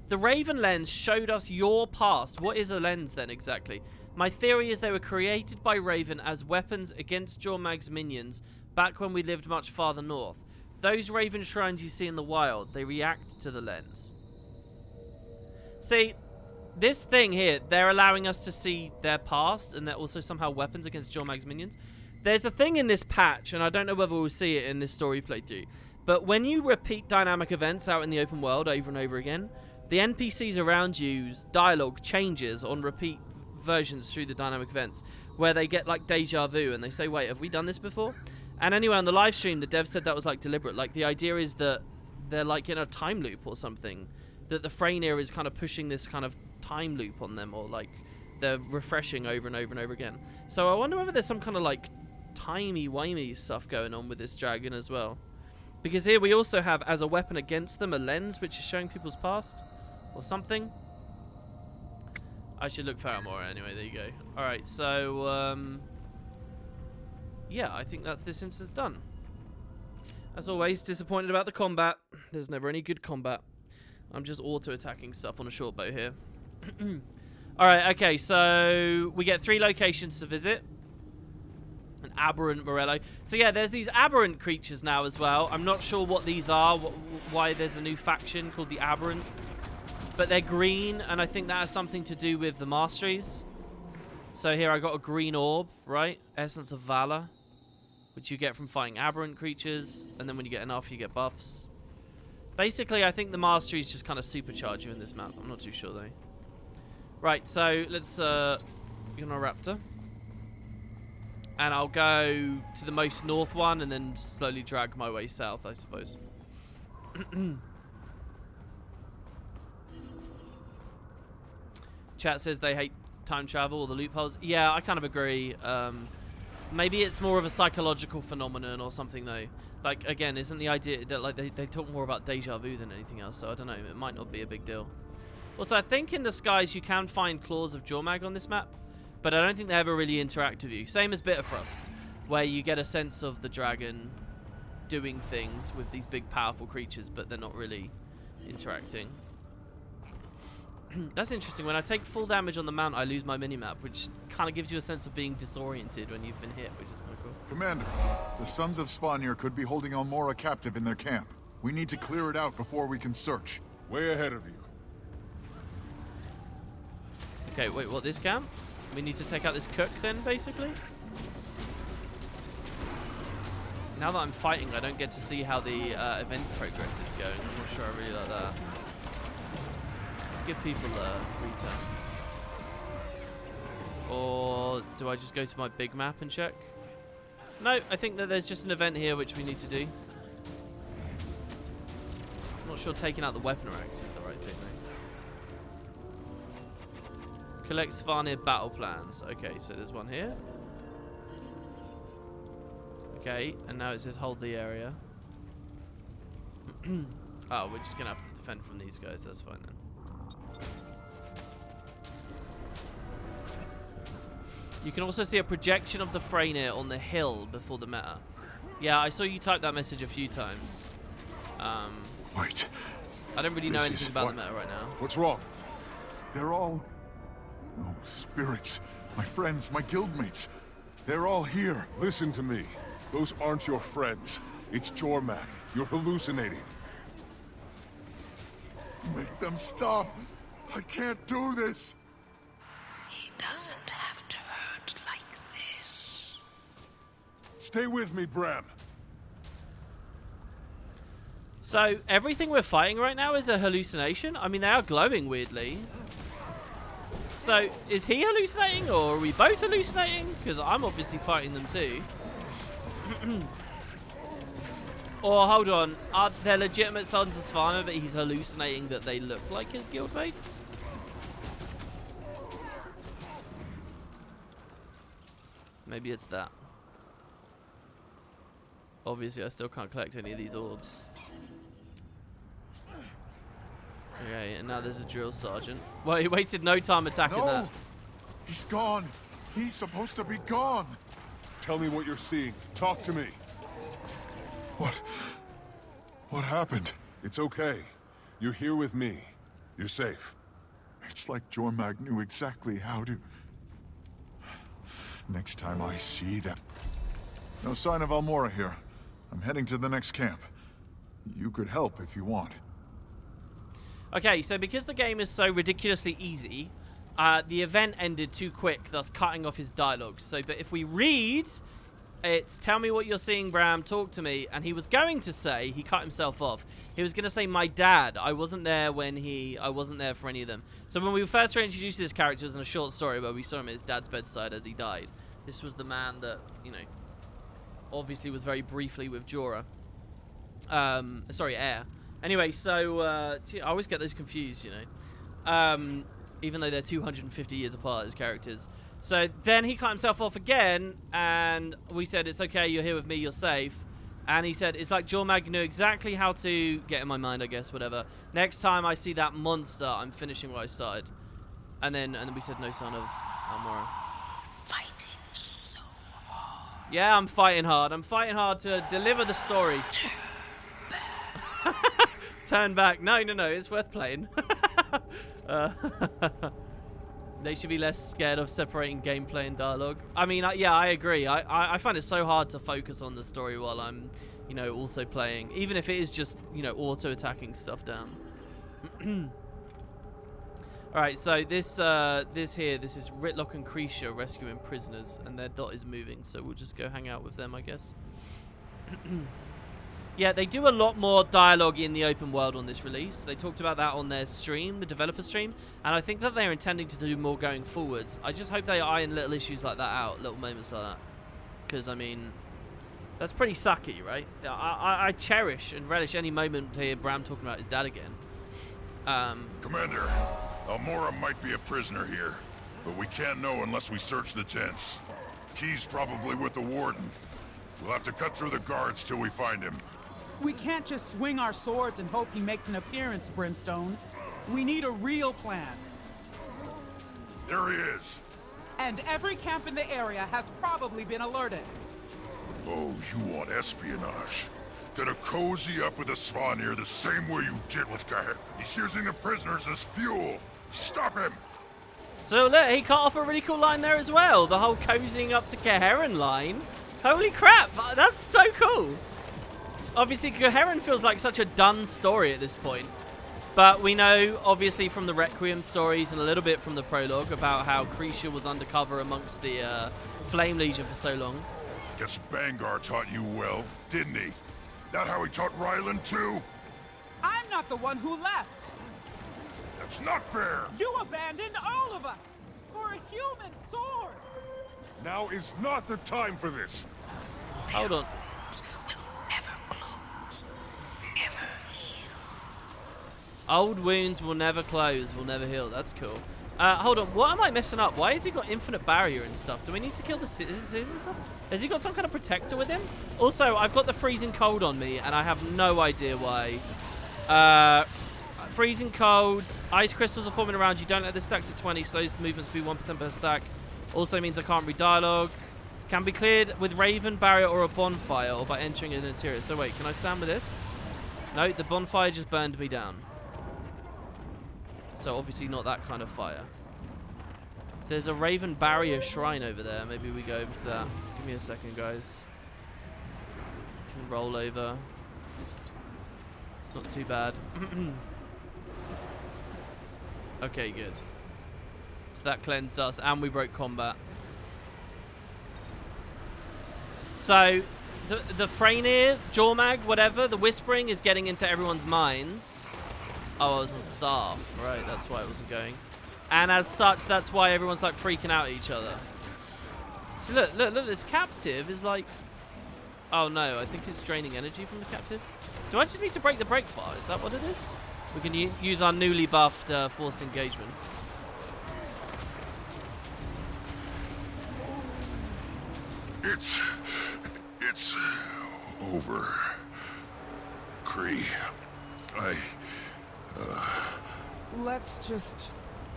The Raven Lens showed us your past. What is a lens then exactly? My theory is they were created by Raven as weapons against Jormag's minions back when we lived much farther north. Those Raven shrines you see in the wild, they react to the lens. See, this thing here, they're allowing us to see their past, and they're also somehow weapons against Jormag's minions. There's a thing in this patch, and I don't know whether we'll see it in this story playthrough, but when you repeat dynamic events out in the open world over and over again, the NPCs around you's dialogue changes on repeat versions through the dynamic events, where they get like deja vu and they say, wait, have we done this before? And anyway, on the live stream, the dev said that was like deliberate. Like the idea is that they're like in a time loop or something, that the Freyr is kind of pushing this kind of time loop on them, or like they're refreshing over and over and over again. So I wonder whether there's some kind of like timey-wimey stuff going on with this dragon as well. Because here we also have, as a weapon against them, a lens which is showing people's past. Or something. I should look for Almora anyway, there you go. Alright, so, yeah, I think that's this instance done. As always, disappointed about the combat. There's never any good combat. I'm just auto-attacking stuff on a short bow here. Alright, okay, so we get 3 locations to visit. An aberrant Morello. So yeah, there's these aberrant creatures now as well. I'm not sure what these are, why there's a new faction called the Aberrant. But they're green, and I think that has something to do with the masteries. So here I got a green orb, right? Essence of Valor, which you get from fighting aberrant creatures, and then when you get enough, you get buffs. Basically, I think the masteries just kind of supercharge you in this map. I'm not too sure, though. Right, so let's get on a raptor. And I'll go to the most north one, and then slowly drag my way south, I suppose. Chat says they hate time travel or the loopholes. Yeah, I kind of agree. Maybe it's more of a psychological phenomenon or something, though. Like, again, isn't the idea that like they talk more about deja vu than anything else, so I don't know. It might not be a big deal. Also, I think in the skies you can find claws of Jormag on this map, but I don't think they ever really interact with you. Same as Bitterfrost, where you get a sense of the dragon doing things with these big, powerful creatures, but they're not really interacting. That's interesting. When I take full damage on the mount, I lose my minimap, which kind of gives you a sense of being disoriented when you've been hit, which is kind of cool. Commander, the Sons of Svanir could be holding Almora captive in their camp. We need to clear it out before we can search. Way ahead of you. Okay, wait, what, this camp? We need to take out this cook then, basically? Now that I'm fighting, I don't get to see how the event progress is going. I'm not sure I really like that. Give people a return. Or do I just go to my big map and check? No, I think that there's just an event here which we need to do. I'm not sure taking out the weapon racks is the right thing, though. Collect Svanir battle plans. Okay, so there's one here. Okay, and now it says hold the area. Oh, we're just gonna have to defend from these guys. That's fine then. You can also see a projection of the Freyr on the hill before the meta. Yeah, I saw you type that message a few times. Wait. I don't really know anything about the meta right now. What's wrong? They're all... oh, spirits. My friends, my guildmates. They're all here. Listen to me. Those aren't your friends. It's Jormag. You're hallucinating. Make them stop. I can't do this. He doesn't have to hurt like this. Stay with me, Bram. So, everything we're fighting right now is a hallucination? I mean, they are glowing weirdly. So, is he hallucinating, or are we both hallucinating? Because I'm obviously fighting them too. Or, hold on, are there legitimate sons of Svanir that he's hallucinating that they look like his guildmates? Maybe it's that. Obviously, I still can't collect any of these orbs. Okay, and now there's a drill sergeant. Well, he wasted no time attacking that. He's gone. He's supposed to be gone. Tell me what you're seeing. Talk to me. What happened? It's okay. You're here with me. You're safe. It's like Jormag knew exactly how to... Next time I see that... No sign of Almora here. I'm heading to the next camp. You could help if you want. Okay, so because the game is so ridiculously easy, the event ended too quick, thus cutting off his dialogue. So, but if we read, it's tell me what you're seeing, Bram, talk to me. And he was going to say, he cut himself off. He was going to say, my dad. I wasn't there I wasn't there for any of them. So when we first were introduced to this character, it was in a short story where we saw him at his dad's bedside as he died. This was the man that, you know, obviously was very briefly with Jorah. Air. Anyway, so, gee, I always get those confused, you know. Even though they're 250 years apart as characters. So then he cut himself off again, and we said, it's okay, you're here with me, you're safe. And he said, it's like Jormag knew exactly how to get in my mind, I guess, whatever. Next time I see that monster, I'm finishing what I started. And then we said, no sign of Almora. Fighting so hard. Yeah, I'm fighting hard. I'm fighting hard to deliver the story. Turn back. No, it's worth playing. They should be less scared of separating gameplay and dialogue. I mean, yeah, I agree. I find it so hard to focus on the story while I'm, you know, also playing. Even if it is just, you know, auto-attacking stuff down. Alright, so this is Ritlock and Kreesha rescuing prisoners, and their dot is moving, so we'll just go hang out with them, I guess. Yeah, they do a lot more dialogue in the open world on this release. They talked about that on their stream, the developer stream, and I think that they're intending to do more going forwards. I just hope they iron little issues like that out, little moments like that. Because, I mean, that's pretty sucky, right? I cherish and relish any moment to hear Bram talking about his dad again. Commander, Almora might be a prisoner here, but we can't know unless we search the tents. Key's probably with the warden. We'll have to cut through the guards till we find him. We can't just swing our swords and hope he makes an appearance, Brimstone. We need a real plan. There he is. And every camp in the area has probably been alerted. Oh, you want espionage? Gonna cozy up with the Svanir the same way you did with Kaher. He's using the prisoners as fuel. Stop him! So look, he cut off a really cool line there as well. The whole cozying up to Kaheran line. Holy crap, that's so cool. Obviously, Kaheran feels like such a done story at this point. But we know, obviously, from the Requiem stories and a little bit from the prologue about how Kreesha was undercover amongst the Flame Legion for so long. Guess Bangar taught you well, didn't he? That how he taught Ryland too? I'm not the one who left. That's not fair. You abandoned all of us for a human sword. Now is not the time for this. Hold on. Old wounds will never close, will never heal. That's cool. Hold on, what am I messing up? Why has he got infinite barrier and stuff? Do we need to kill the citizens and stuff? Has he got some kind of protector with him? Also, I've got the freezing cold on me, and I have no idea why. Freezing colds, ice crystals are forming around you. Don't let this stack to 20, so those movements be 1% per stack. Also means I can't read dialogue. Can be cleared with Raven, Barrier, or a bonfire, or by entering an interior. So wait, can I stand with this? No, the bonfire just burned me down. So obviously not that kind of fire. There's a Raven Barrier Shrine over there. Maybe we go over to that. Give me a second, guys. Can roll over. It's not too bad. Okay, good. So that cleansed us, and we broke combat. So, the Freyneir, Jormag, whatever, the Whispering is getting into everyone's minds. Oh, I was on staff. Right, that's why it wasn't going. And as such, that's why everyone's like freaking out at each other. So look, this captive is like... Oh no, I think it's draining energy from the captive. Do I just need to break the break bar? Is that what it is? We can use our newly buffed forced engagement. It's over. Kree. Let's just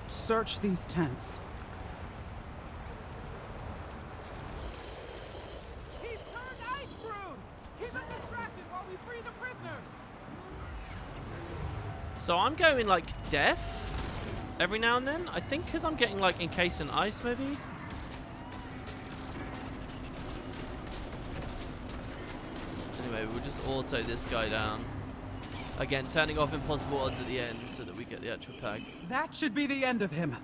search these tents. He's turned Icebrood! Keep him distracted while we free the prisoners! So I'm going like deaf every now and then. I think because I'm getting like encased in ice maybe. Anyway, we'll just auto this guy down. Again, turning off impossible odds at the end so that we get the actual tag. That should be the end of him.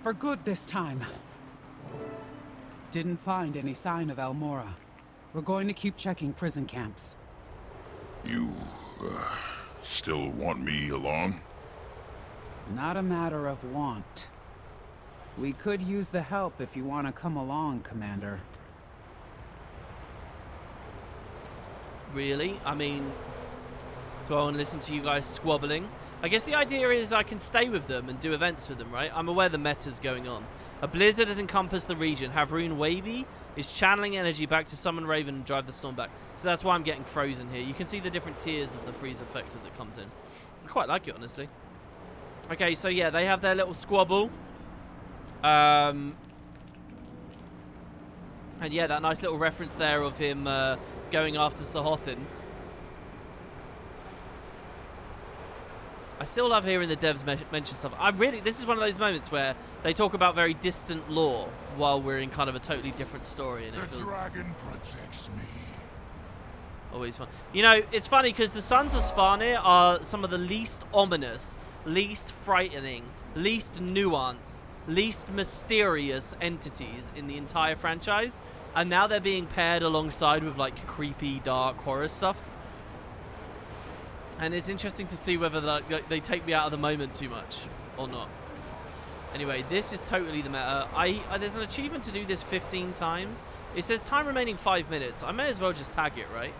For good this time. Didn't find any sign of Almora. We're going to keep checking prison camps. You, still want me along? Not a matter of want. We could use the help if you want to come along, Commander. Really? I mean, do I want to listen to you guys squabbling? I guess the idea is I can stay with them and do events with them, right? I'm aware the meta's going on. A blizzard has encompassed the region. Havrun Wavy is channeling energy back to summon Raven and drive the storm back. So that's why I'm getting frozen here. You can see the different tiers of the freeze effect as it comes in. I quite like it, honestly. Okay, so yeah, they have their little squabble. And yeah, that nice little reference there of him going after Sahothin. I still love hearing the devs mention stuff. This is one of those moments where they talk about very distant lore while we're in kind of a totally different story. And the dragon protects me. Always fun. You know, it's funny because the Sons of Svanir are some of the least ominous, least frightening, least nuanced, least mysterious entities in the entire franchise. And now they're being paired alongside with like creepy, dark horror stuff. And it's interesting to see whether they take me out of the moment too much or not. Anyway, this is totally the meta. There's an achievement to do this 15 times. It says time remaining 5 minutes. I may as well just tag it, right?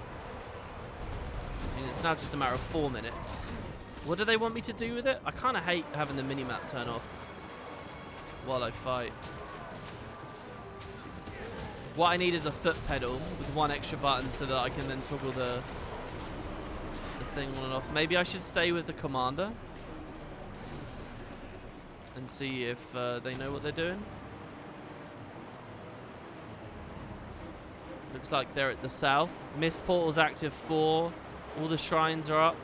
I mean, it's now just a matter of 4 minutes. What do they want me to do with it? I kind of hate having the minimap turn off while I fight. What I need is a foot pedal with one extra button so that I can then toggle the thing on and off. Maybe I should stay with the commander and see if they know what they're doing. Looks like they're at the south. Mist portal's active 4. All the shrines are up.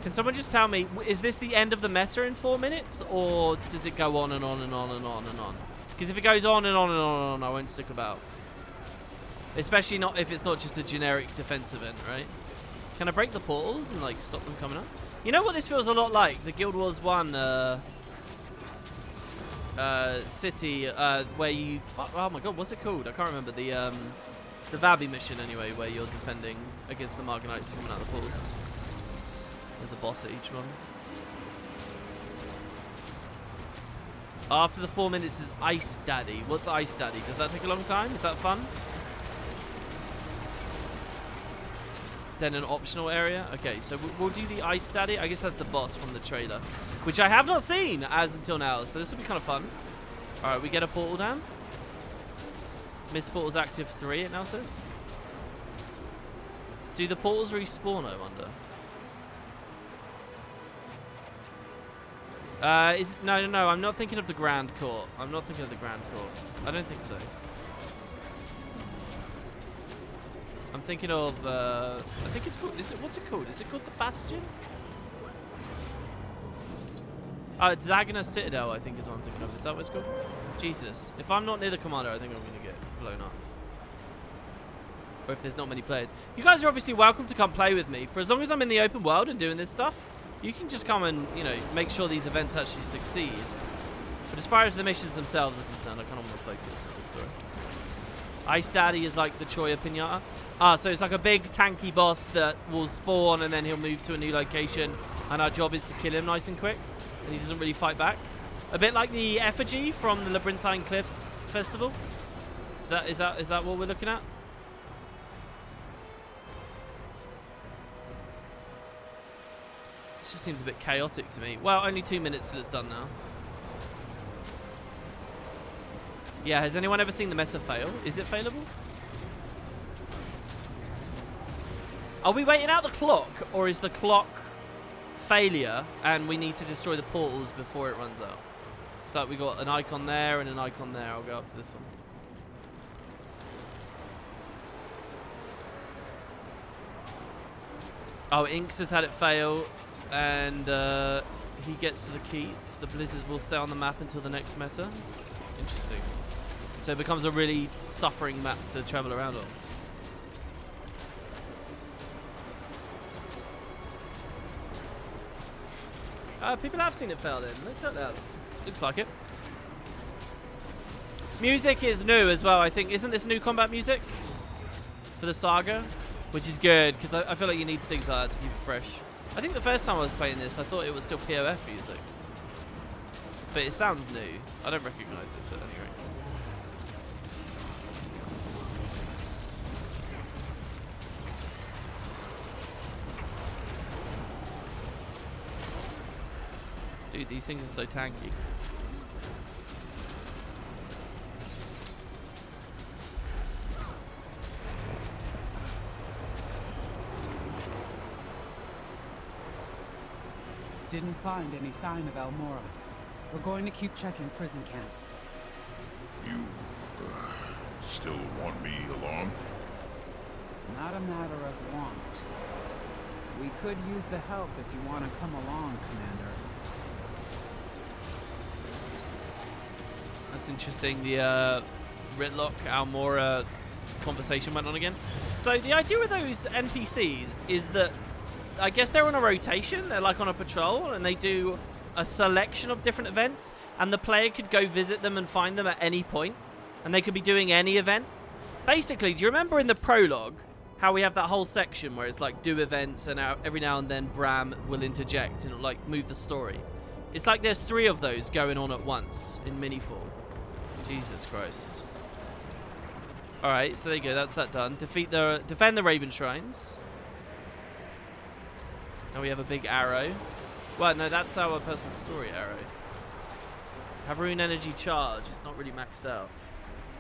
Can someone just tell me, is this the end of the meta in 4 minutes, or does it go on and on and on and on and on? Because if it goes on and on and on and on, I won't stick about. Especially not if it's not just a generic defense event, right? Can I break the portals and like stop them coming up? You know what this feels a lot like? The Guild Wars 1 city where you... oh my god, what's it called? I can't remember. The Vabi mission anyway, where you're defending against the Margonites coming out of the portals. There's a boss at each one. After the 4 minutes is Ice Daddy. What's Ice Daddy? Does that take a long time? Is that fun? Then an optional area? Okay, so we'll do the Ice Daddy. I guess that's the boss from the trailer, which I have not seen as until now, so this will be kind of fun. Alright, we get a portal down. Mist portal's active 3, it now says. Do the portals respawn, I wonder? No, I'm not thinking of the Grand Court. I don't think so. I'm thinking of, I think it's called, what's it called? Is it called the Bastion? Zagana Citadel, I think is what I'm thinking of. Is that what it's called? Jesus. If I'm not near the commander, I think I'm going to get blown up. Or if there's not many players. You guys are obviously welcome to come play with me. For as long as I'm in the open world and doing this stuff, you can just come and, you know, make sure these events actually succeed. But as far as the missions themselves are concerned, I kind of want to focus on the story. Ice Daddy is like the Choya Pinata. So it's like a big tanky boss that will spawn and then he'll move to a new location. And our job is to kill him nice and quick. And he doesn't really fight back. A bit like the effigy from the Labyrinthine Cliffs Festival. Is that what we're looking at? This just seems a bit chaotic to me. Well, only 2 minutes till it's done now. Yeah, has anyone ever seen the meta fail? Is it failable? Are we waiting out the clock, or is the clock failure and we need to destroy the portals before it runs out? So we got an icon there and an icon there. I'll go up to this one. Oh, Inks has had it fail, and he gets to the key. The blizzard will stay on the map until the next meta. Interesting. So it becomes a really suffering map to travel around on. People have seen it fail then. Let's check that out. Looks like it. Music is new as well, I think. Isn't this new combat music for the Saga? Which is good, because I feel like you need things like that to keep it fresh. I think the first time I was playing this, I thought it was still POF music. But it sounds new. I don't recognize this at any rate. Dude, these things are so tanky. Didn't find any sign of Almora. We're going to keep checking prison camps. You still want me along? Not a matter of want. We could use the help if you want to come along, Commander. That's interesting. The Ritlock Almora conversation went on again. So the idea with those NPCs is that I guess they're on a rotation. They're like on a patrol, and they do a selection of different events, and the player could go visit them and find them at any point, and they could be doing any event. Basically, do you remember in the prologue how we have that whole section where it's like do events, and every now and then Bram will interject and like move the story? It's like there's 3 of those going on at once in mini form. Jesus Christ. Alright, so there you go, that's that done. Defend the Raven Shrines. Now we have a big arrow. Well, no, that's our personal story arrow. Have rune energy charge. It's not really maxed out.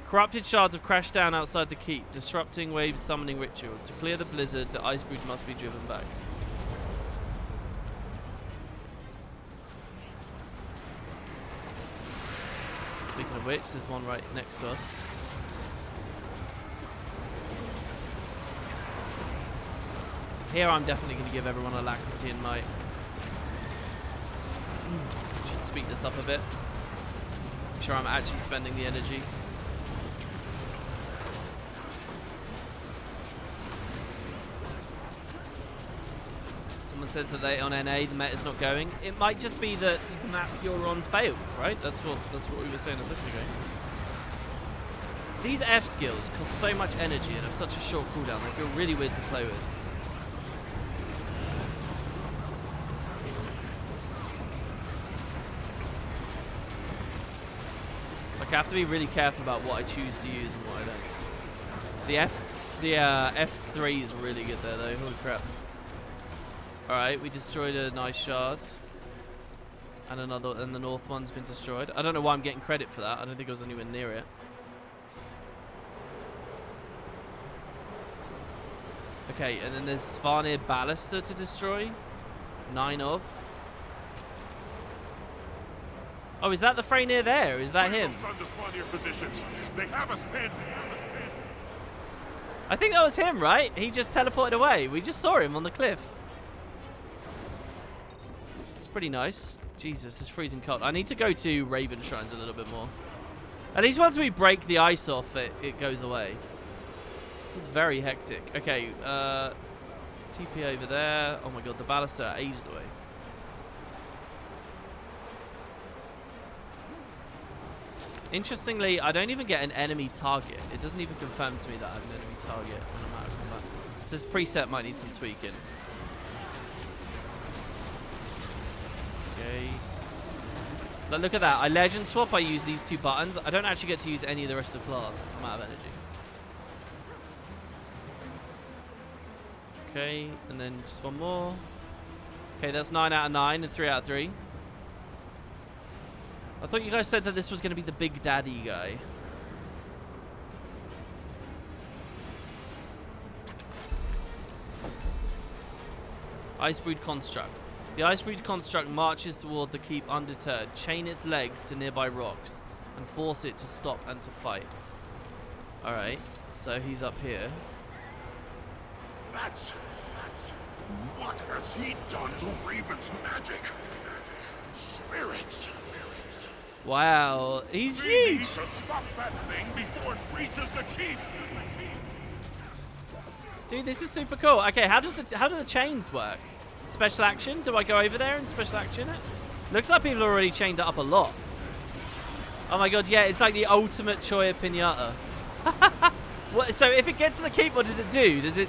Corrupted shards have crashed down outside the keep, disrupting Wave's summoning ritual. To clear the blizzard, the Icebrood must be driven back. Speaking of which, there's one right next to us. Here I'm definitely going to give everyone alacrity and might. Should speed this up a bit. Make sure I'm actually spending the energy. Someone says that they on NA the meta's not going. It might just be that the map you're on failed, right? That's what we were saying a second ago. These F skills cost so much energy and have such a short cooldown. They feel really weird to play with. Like, I have to be really careful about what I choose to use and what I don't. The F3 is really good there though. Holy crap. Alright, we destroyed a nice shard. And the north one's been destroyed. I don't know why I'm getting credit for that. I don't think I was anywhere near it. Okay, and then there's Svanir Baluster to destroy. 9 of. Oh, is that the Freynir there? Is that him? They have us pinned. I think that was him, right? He just teleported away. We just saw him on the cliff. It's pretty nice. Jesus, it's freezing cold. I need to go to Raven Shrines a little bit more. At least once we break the ice off, it goes away. It's very hectic. Okay, let's TP over there. Oh my god, the ballista are ages away. Interestingly, I don't even get an enemy target. It doesn't even confirm to me that I have an enemy target when I'm out of combat. So this preset might need some tweaking. Okay. But look at that. I legend swap, I use these 2 buttons. I don't actually get to use any of the rest of the class. I'm out of energy. Okay, and then just one more. Okay, that's 9 out of 9 and 3 out of 3. I thought you guys said that this was going to be the big daddy guy. Icebrood construct. The Icebrood construct marches toward the keep undeterred. Chain its legs to nearby rocks and force it to stop and to fight. Alright, so he's up here. That's... What has he done to Raven's magic? Spirits! Wow, he's We huge! need to stop that thing before it reaches the keep! Dude, this is super cool. Okay, how do the chains work? Special action? Do I go over there and special action it? Looks like people are already chained it up a lot. Oh my god, yeah, it's like the ultimate Choya Pinata. What, so if it gets to the keep, what does it do? Does it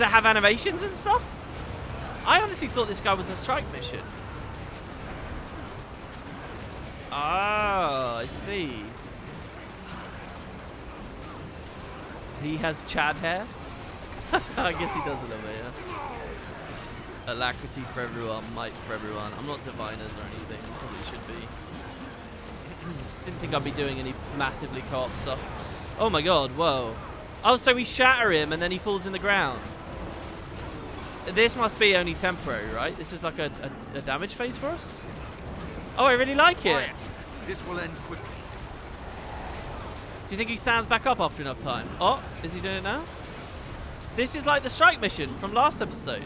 have animations and stuff? I honestly thought this guy was a strike mission. Oh, I see. He has Chad hair? I guess he does a little bit, yeah. Alacrity for everyone, might for everyone. I'm not diviners or anything. Probably should be. Didn't think I'd be doing any massively co-op stuff. Oh my god, whoa. Oh, so we shatter him and then he falls in the ground. This must be only temporary, right? This is like a damage phase for us? Oh, I really like it. Quiet. This will end quickly. Do you think he stands back up after enough time? Oh, is he doing it now? This is like the strike mission from last episode.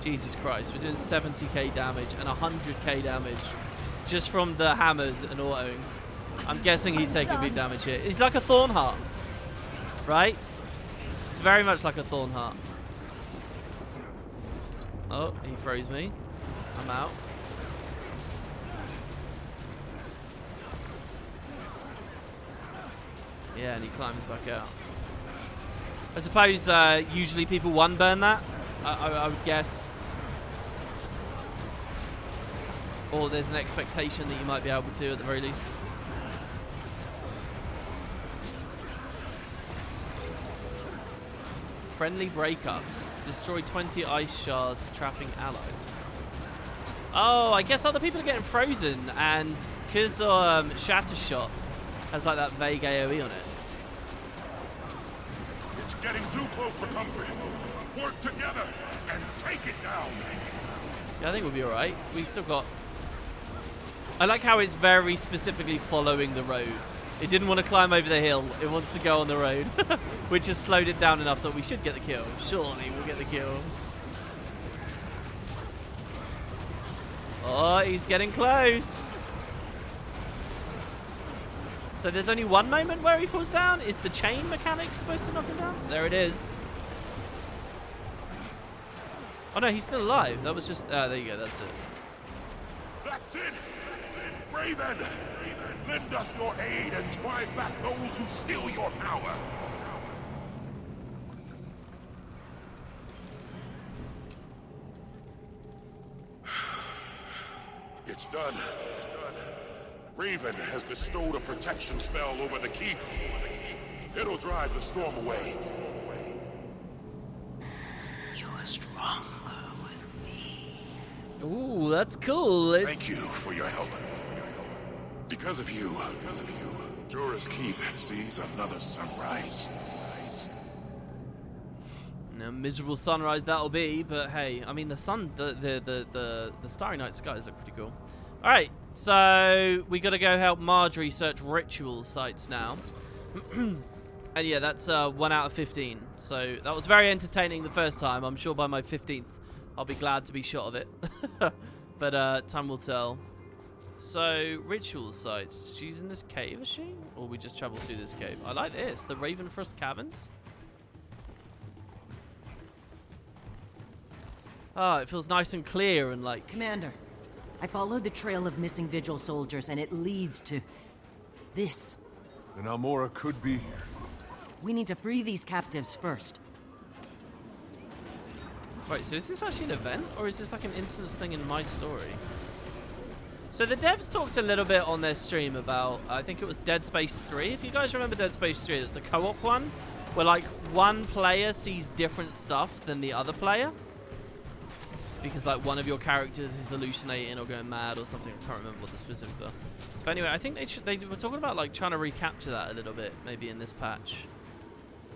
Jesus Christ, we're doing 70k damage and 100k damage just from the hammers and autoing. I'm guessing he's taking big damage here. He's like a Thorn Heart, right? It's very much like a Thorn Heart. Oh, he froze me. I'm out. Yeah, and he climbs back out. I suppose usually people one burn that. I would guess. Or there's an expectation that you might be able to at the very least. Friendly breakups. Destroy 20 ice shards, trapping allies. Oh, I guess other people are getting frozen, and because Shatter Shot has like that vague AoE on it. It's getting too close for comfort. Work together and take it down. Yeah, I think we'll be alright. We still got... I like how it's very specifically following the road. It didn't want to climb over the hill. It wants to go on the road, which has slowed it down enough that we should get the kill. Surely we'll get the kill. Oh, he's getting close. So there's only one moment where he falls down? Is the chain mechanic supposed to knock him down? There it is. Oh no, he's still alive. That was just... there you go, that's it. That's it! Raven! Lend us your aid and drive back those who steal your power! It's done. It's done. Raven has bestowed a protection spell over the keep. It'll drive the storm away. You are stronger with me. Ooh, that's cool. Thank you for your help. Because of you, Jorah's keep sees another sunrise. A miserable sunrise that'll be, but hey, I mean the sun, the starry night skies look pretty cool. All right, so we got to go help Marjorie search ritual sites now. And yeah, that's 1 out of 15. So that was very entertaining the first time. I'm sure by my 15th, I'll be glad to be shot of it. But time will tell. So, ritual sites. She's in this cave, is she? Or we just travel through this cave? I like this. The Ravenfrost Caverns. Oh, it feels nice and clear and like... Commander, I followed the trail of missing Vigil soldiers and it leads to... this. Then Almora could be here. We need to free these captives first. Wait, so is this actually an event? Or is this like an instance thing in my story? So the devs talked a little bit on their stream about, I think it was Dead Space 3. If you guys remember Dead Space 3, it was the co-op one, where like one player sees different stuff than the other player. Because like one of your characters is hallucinating or going mad or something. I can't remember what the specifics are. But anyway, I think they were talking about like trying to recapture that a little bit, maybe in this patch.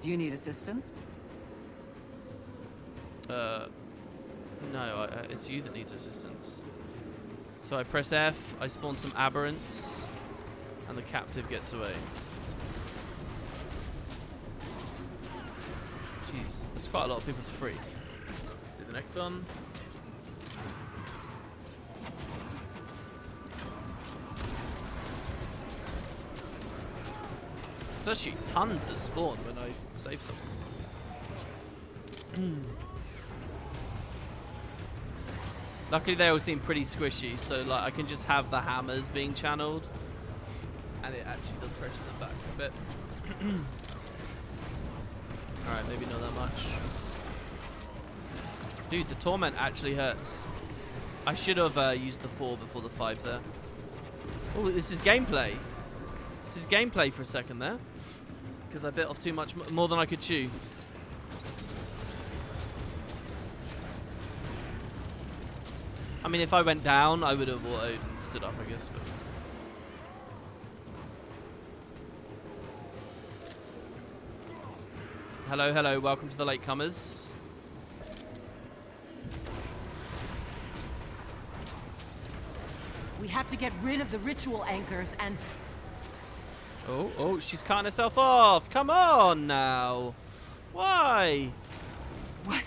Do you need assistance? No, it's you that needs assistance. So I press F, I spawn some aberrants, and the captive gets away. Jeez, there's quite a lot of people to free. Do the next one. There's actually tons that spawn when I save someone. Luckily they all seem pretty squishy, so like I can just have the hammers being channeled. And it actually does pressure them back a bit. Alright, maybe not that much. Dude, the torment actually hurts. I should have used the 4 before the 5 there. Oh, this is gameplay. This is gameplay for a second there. Because I bit off too much, more than I could chew. I mean, if I went down, I would have autoed and stood up, I guess. But hello, hello, welcome to the latecomers. We have to get rid of the ritual anchors and... Oh, she's cutting herself off. Come on now. Why? What?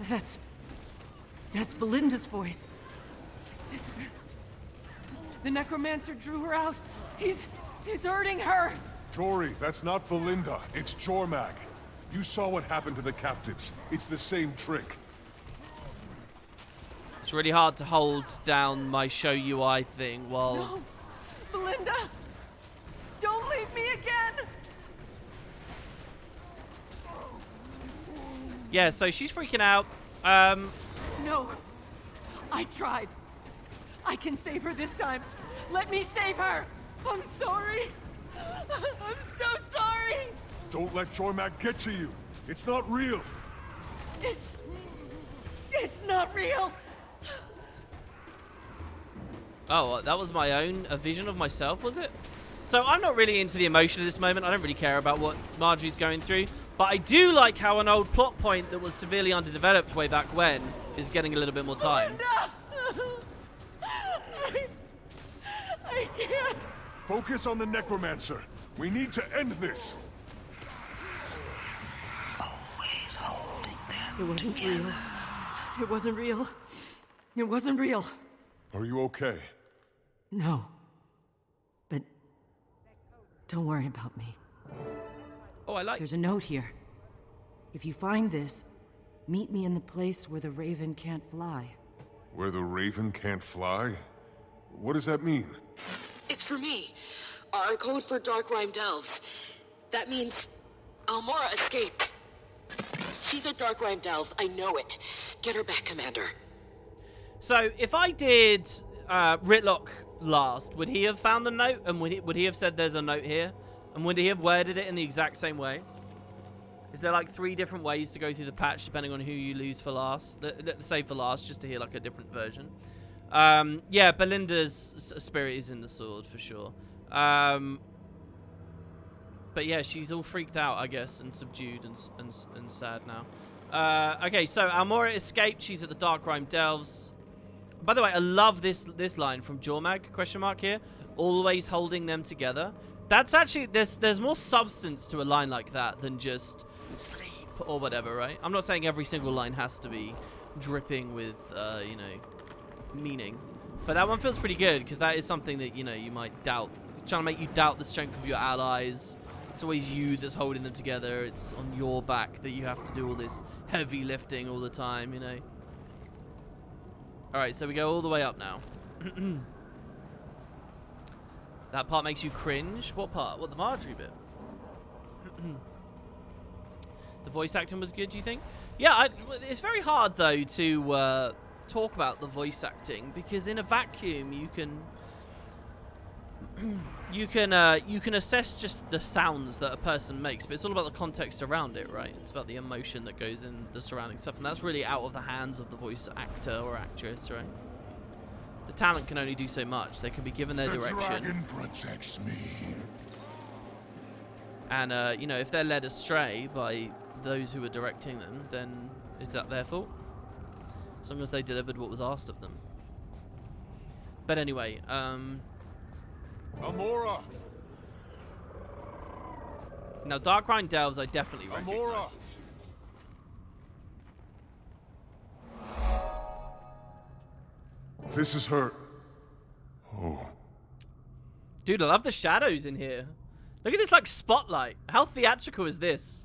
That's Belinda's voice. Sister. The necromancer drew her out. He's hurting her. Jory, that's not Belinda. It's Jormag. You saw what happened to the captives. It's the same trick. It's really hard to hold down my show UI thing while... No! Belinda! Don't leave me again! Yeah, so she's freaking out. No. I tried. I can save her this time. Let me save her! I'm sorry. I'm so sorry! Don't let Jormag get to you. It's not real. It's not real. Oh, that was my own vision of myself, was it? So I'm not really into the emotion at this moment. I don't really care about what Marjorie's going through. But I do like how an old plot point that was severely underdeveloped way back when is getting a little bit more time. I can't. Focus on the necromancer. We need to end this. Always holding them It wasn't together. real. It wasn't real. It wasn't real. Are you okay? No. But don't worry about me. Oh, I like... There's a note here. If you find this, meet me in the place where the raven can't fly. Where the raven can't fly? What does that mean? It's for me. Our code for Dark Rhyme Delves. That means Almora escaped. She's at Dark Rhyme Delves. I know it. Get her back, Commander. So if I did Ritlock last, would he have found the note? And would he have said there's a note here? And would he have worded it in the exact same way? Is there like 3 different ways to go through the patch depending on who you lose for last? Let's say for last, just to hear like a different version. Yeah, Belinda's spirit is in the sword for sure. But yeah, she's all freaked out, I guess, and subdued and sad now. Okay, so Almora escaped. She's at the Dark Rhyme Delves. By the way, I love this line from Jormag, question mark here. Always holding them together. That's actually, there's more substance to a line like that than just sleep or whatever, right? I'm not saying every single line has to be dripping with, you know, meaning. But that one feels pretty good, because that is something that, you know, you might doubt. It's trying to make you doubt the strength of your allies. It's always you that's holding them together. It's on your back that you have to do all this heavy lifting all the time, you know. Alright, so we go all the way up now. That part makes you cringe? What part? What, the Marjorie bit? The voice acting was good, do you think? Yeah, it's very hard, though, to talk about the voice acting, because in a vacuum you can you can assess just the sounds that a person makes, but it's all about the context around it, right? It's about the emotion that goes in the surrounding stuff, and that's really out of the hands of the voice actor or actress, right? The talent can only do so much. They can be given their direction. The dragon protects me. And you know, if they're led astray by those who are directing them, then is that their fault? As long as they delivered what was asked of them. But anyway, Almora! now Darkrind Delves I definitely recognize. This is her. Oh. Dude, I love the shadows in here. Look at this, like, spotlight. How theatrical is this?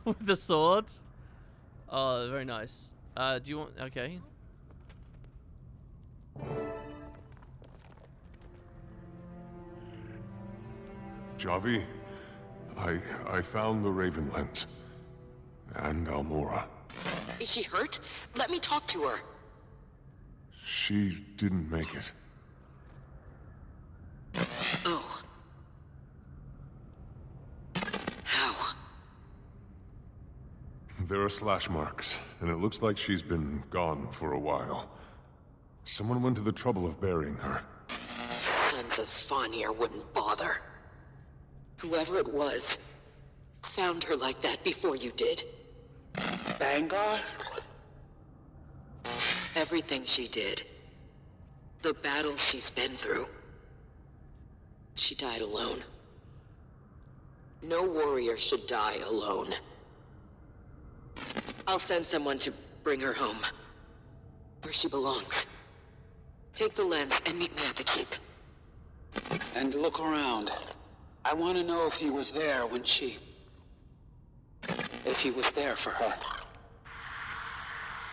With the sword. Oh, very nice. Do you want... Okay. Javi, I found the Raven Lens. And Almora. Is she hurt? Let me talk to her. She didn't make it. Oh. How? There are slash marks, and it looks like she's been gone for a while. Someone went to the trouble of burying her. Sons of Svanir wouldn't bother. Whoever it was, found her like that before you did. Bangar? Everything she did. The battles she's been through. She died alone. No warrior should die alone. I'll send someone to bring her home. Where she belongs. Take the lens and meet me at the keep. And look around. I want to know if he was there when she... if he was there for her.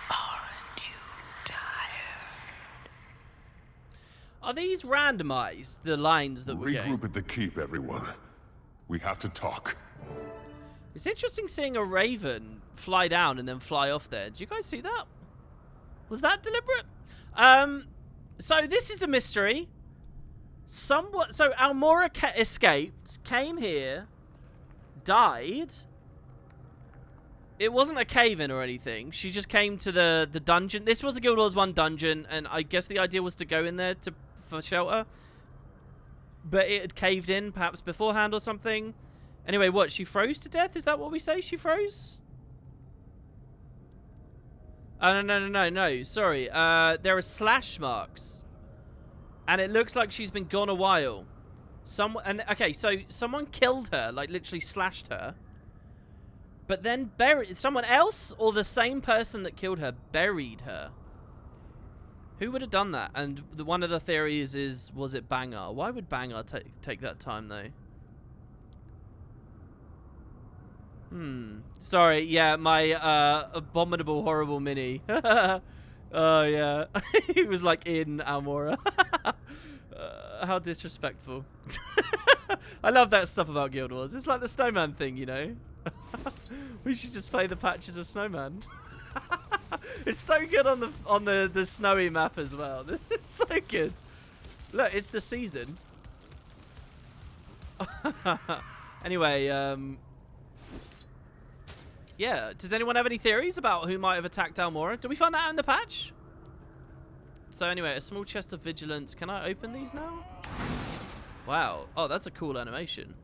Aren't you tired? Are these randomized, the lines that we're getting? Regroup at the keep, everyone. We have to talk. It's interesting seeing a raven fly down and then fly off there. Did you guys see that? Was that deliberate? So this is a mystery. So Almora escaped, came here, died. It wasn't a cave-in or anything. She just came to the dungeon. This was a Guild Wars 1 dungeon, and I guess the idea was to go in there for shelter. But it had caved in, perhaps beforehand or something. Anyway, what? She froze to death? Is that what we say? She froze? Oh, no. Sorry. There are slash marks. And it looks like she's been gone a while. Okay, so someone killed her, like literally slashed her. But then buried... Someone else or the same person that killed her buried her? Who would have done that? And one of the theories is, was it Bangar? Why would Bangar take that time, though? Sorry, yeah, my abominable, horrible mini. Oh, yeah. He was, like, in Almora. How disrespectful. I love that stuff about Guild Wars. It's like the snowman thing, you know? We should just play the patch as a snowman. It's so good on the snowy map as well. It's so good. Look, it's the season. Anyway, yeah, does anyone have any theories about who might have attacked Almora? Did we find that out in the patch? So anyway, a small chest of vigilance. Can I open these now? Wow. Oh, that's a cool animation.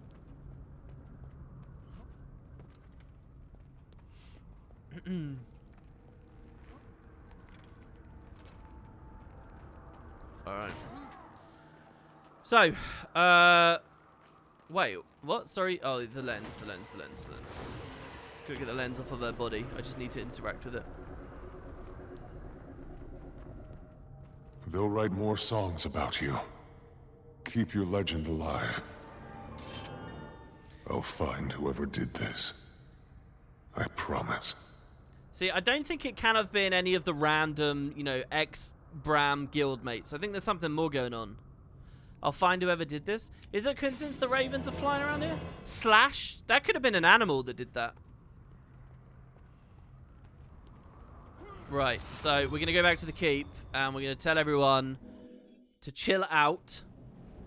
Alright. So, Wait, what? Sorry. Oh, the lens. Gotta get the lens off of her body. I just need to interact with it. They'll write more songs about you. Keep your legend alive. I'll find whoever did this. I promise. See, I don't think it can have been any of the random, you know, ex-Bram guildmates. I think there's something more going on. I'll find whoever did this. Is it a coincidence the ravens are flying around here? Slash? That could have been an animal that did that. Right, so we're going to go back to the keep, and we're going to tell everyone to chill out.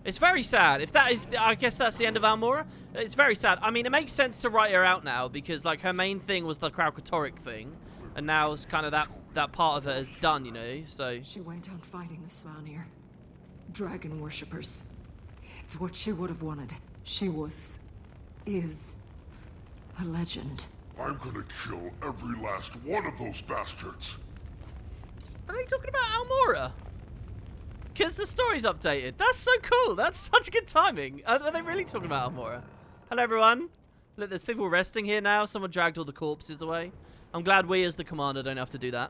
It's very sad. If that is, I guess that's the end of Almora. It's very sad. I mean, it makes sense to write her out now, because, like, her main thing was the Kraukatoric thing, and now it's kind of that part of it is done, you know, so... She went out fighting the Svanir. Dragon worshippers. It's what she would have wanted. She is a legend. I'm gonna kill every last one of those bastards. Are they talking about Almora? Because the story's updated. That's so cool. That's such good timing. Are they really talking about Almora? Hello, everyone. Look, there's people resting here now. Someone dragged all the corpses away. I'm glad we, as the commander, don't have to do that.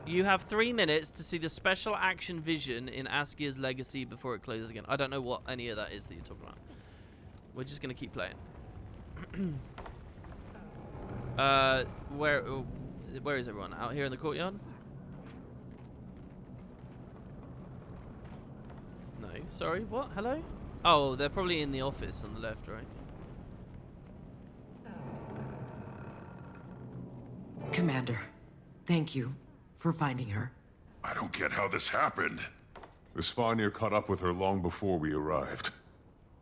You have 3 minutes to see the special action vision in Askia's legacy before it closes again. I don't know what any of that is that you're talking about. We're just going to keep playing. Where is everyone? Out here in the courtyard? No, sorry, what? Hello? Oh, they're probably in the office on the left, right? Commander, thank you for finding her. I don't get how this happened. The Svanir caught up with her long before we arrived.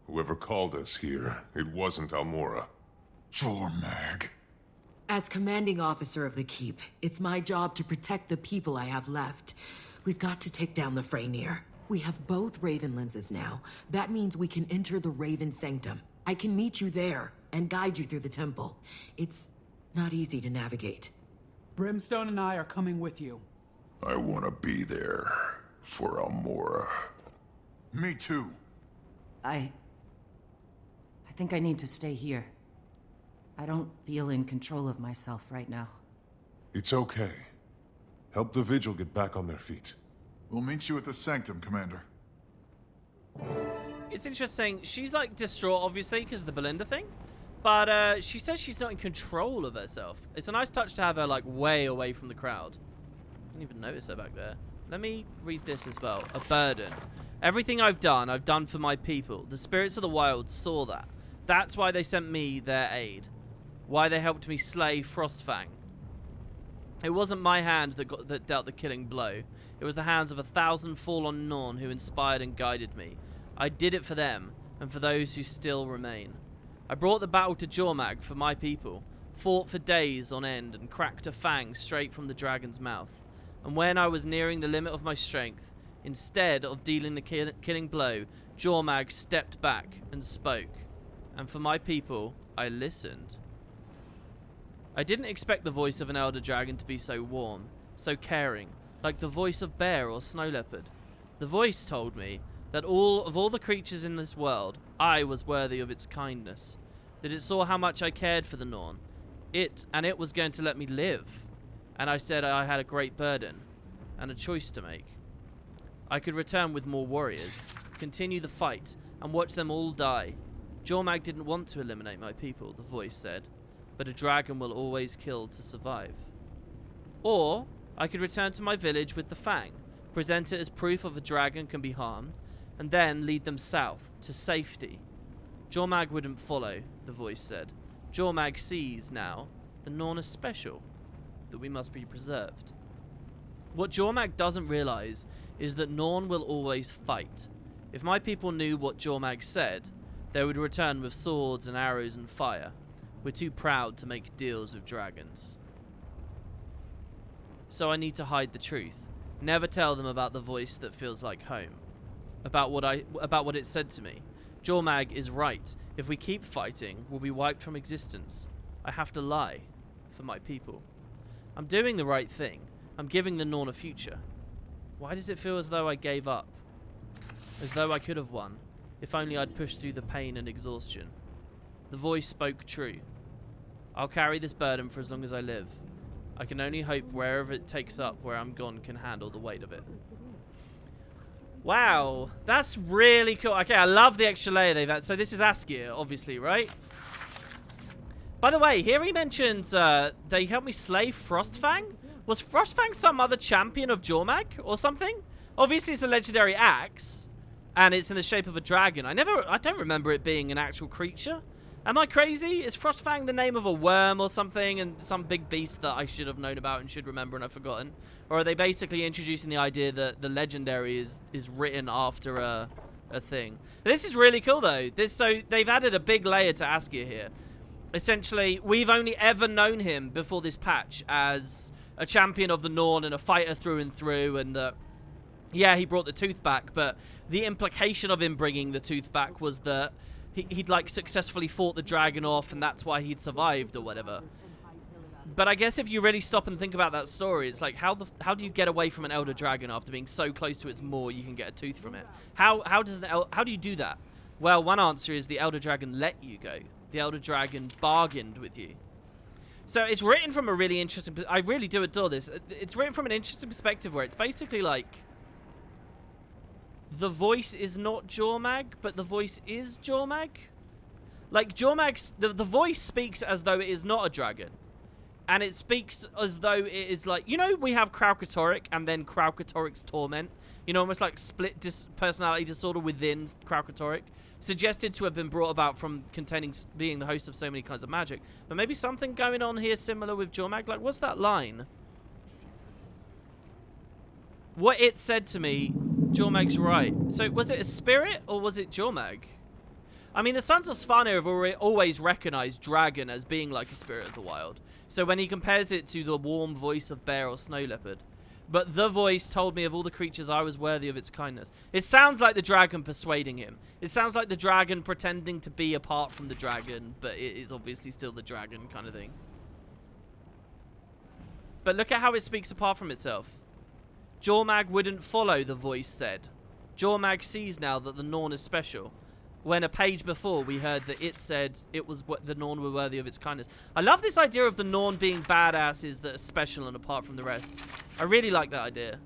Whoever called us here, it wasn't Almora. Jormag. As commanding officer of the Keep, it's my job to protect the people I have left. We've got to take down the Freyr. We have both Raven lenses now. That means we can enter the Raven Sanctum. I can meet you there and guide you through the temple. It's not easy to navigate. Brimstone and I are coming with you. I want to be there for Almora. Me too. I think I need to stay here. I don't feel in control of myself right now. It's okay. Help the Vigil get back on their feet. We'll meet you at the Sanctum, Commander. It's interesting. She's, like, distraught, obviously, because of the Belinda thing. But she says she's not in control of herself. It's a nice touch to have her, like, way away from the crowd. I didn't even notice her back there. Let me read this as well. A burden. Everything I've done for my people. The spirits of the wild saw that. That's why they sent me their aid. Why they helped me slay Frostfang. It wasn't my hand that dealt the killing blow. It was the hands of 1,000 fallen Norn who inspired and guided me. I did it for them, and for those who still remain. I brought the battle to Jormag for my people, fought for days on end, and cracked a fang straight from the dragon's mouth. And when I was nearing the limit of my strength, instead of dealing the killing blow, Jormag stepped back and spoke. And for my people, I listened. I didn't expect the voice of an elder dragon to be so warm, so caring, like the voice of bear or snow leopard. The voice told me that of all the creatures in this world, I was worthy of its kindness. That it saw how much I cared for the Norn. It was going to let me live. And I said I had a great burden, and a choice to make. I could return with more warriors, continue the fight, and watch them all die. Jormag didn't want to eliminate my people, the voice said. But a dragon will always kill to survive. Or, I could return to my village with the Fang, present it as proof of a dragon can be harmed, and then lead them south, to safety. Jormag wouldn't follow, the voice said. Jormag sees, now, the Norn is special, that we must be preserved. What Jormag doesn't realize is that Norn will always fight. If my people knew what Jormag said, they would return with swords and arrows and fire. We're too proud to make deals with dragons. So I need to hide the truth. Never tell them about the voice that feels like home. About what it said to me. Jormag is right. If we keep fighting, we'll be wiped from existence. I have to lie for my people. I'm doing the right thing. I'm giving the Norn a future. Why does it feel as though I gave up? as though I could have won, if only I'd pushed through the pain and exhaustion. The voice spoke true. I'll carry this burden for as long as I live. I can only hope wherever it takes up where I'm gone can handle the weight of it. Wow, that's really cool. Okay, I love the extra layer they've had. So this is Askir, obviously, right? By the way, here he mentions they helped me slay Frostfang. Was Frostfang some other champion of Jormag or something? Obviously, it's a legendary axe, and it's in the shape of a dragon. I don't remember it being an actual creature. Am I crazy? Is Frostfang the name of a worm or something, and some big beast that I should have known about and should remember and I've forgotten? Or are they basically introducing the idea that the legendary is written after a thing? This is really cool, though. So they've added a big layer to Askir here. Essentially, we've only ever known him before this patch as a champion of the Norn and a fighter through and through, and yeah, he brought the tooth back, but the implication of him bringing the tooth back was that he'd like successfully fought the dragon off, and that's why he'd survived or whatever. But I guess if you really stop and think about that story, it's like, how do you get away from an elder dragon after being so close to its maw you can get a tooth from it? How do you do that? Well, one answer is the elder dragon let you go. The elder dragon bargained with you. So it's written from a really interesting... I really do adore this. It's written from an interesting perspective where it's basically like... the voice is not Jormag, but the voice is Jormag. Like, Jormag's... The voice speaks as though it is not a dragon. And it speaks as though it is like... You know, we have Kraukatoric and then Kraukatoric's Torment. You know, almost like split personality disorder within Kraukatoric. Suggested to have been brought about from being the host of so many kinds of magic. But maybe something going on here similar with Jormag. Like, what's that line? What it said to me, Jormag's right. So, was it a spirit or was it Jormag? I mean, the Sons of Svanir have always recognized dragon as being like a spirit of the wild. So when he compares it to the warm voice of bear or snow leopard. But the voice told me of all the creatures I was worthy of its kindness. It sounds like the dragon persuading him. It sounds like the dragon pretending to be apart from the dragon, but it is obviously still the dragon kind of thing. But look at how it speaks apart from itself. Jormag wouldn't follow, the voice said. Jormag sees now that the Norn is special. When a page before we heard that it said it was what the Norn were worthy of its kindness. I love this idea of the Norn being badasses that are special and apart from the rest. I really like that idea.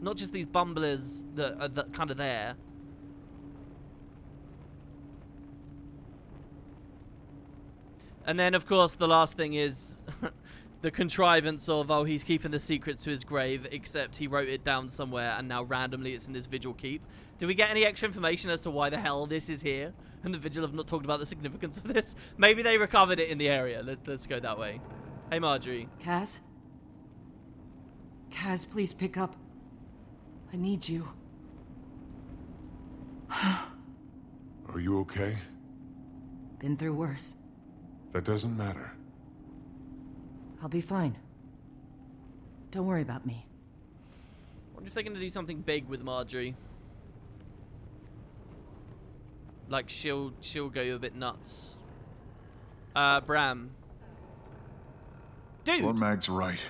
Not just these bumblers that are kind of there. And then, of course, the last thing is the contrivance of, oh, he's keeping the secret to his grave, except he wrote it down somewhere and now randomly it's in this Vigil keep. Do we get any extra information as to why the hell this is here? And the Vigil have not talked about the significance of this? Maybe they recovered it in the area. Let's go that way. Hey, Marjorie. Kaz? Kaz, please pick up. I need you. Are you okay? Been through worse. That doesn't matter. I'll be fine. Don't worry about me. I wonder if they're going to do something big with Marjorie. Like, she'll go a bit nuts. Bram. Dude! Jormag's right.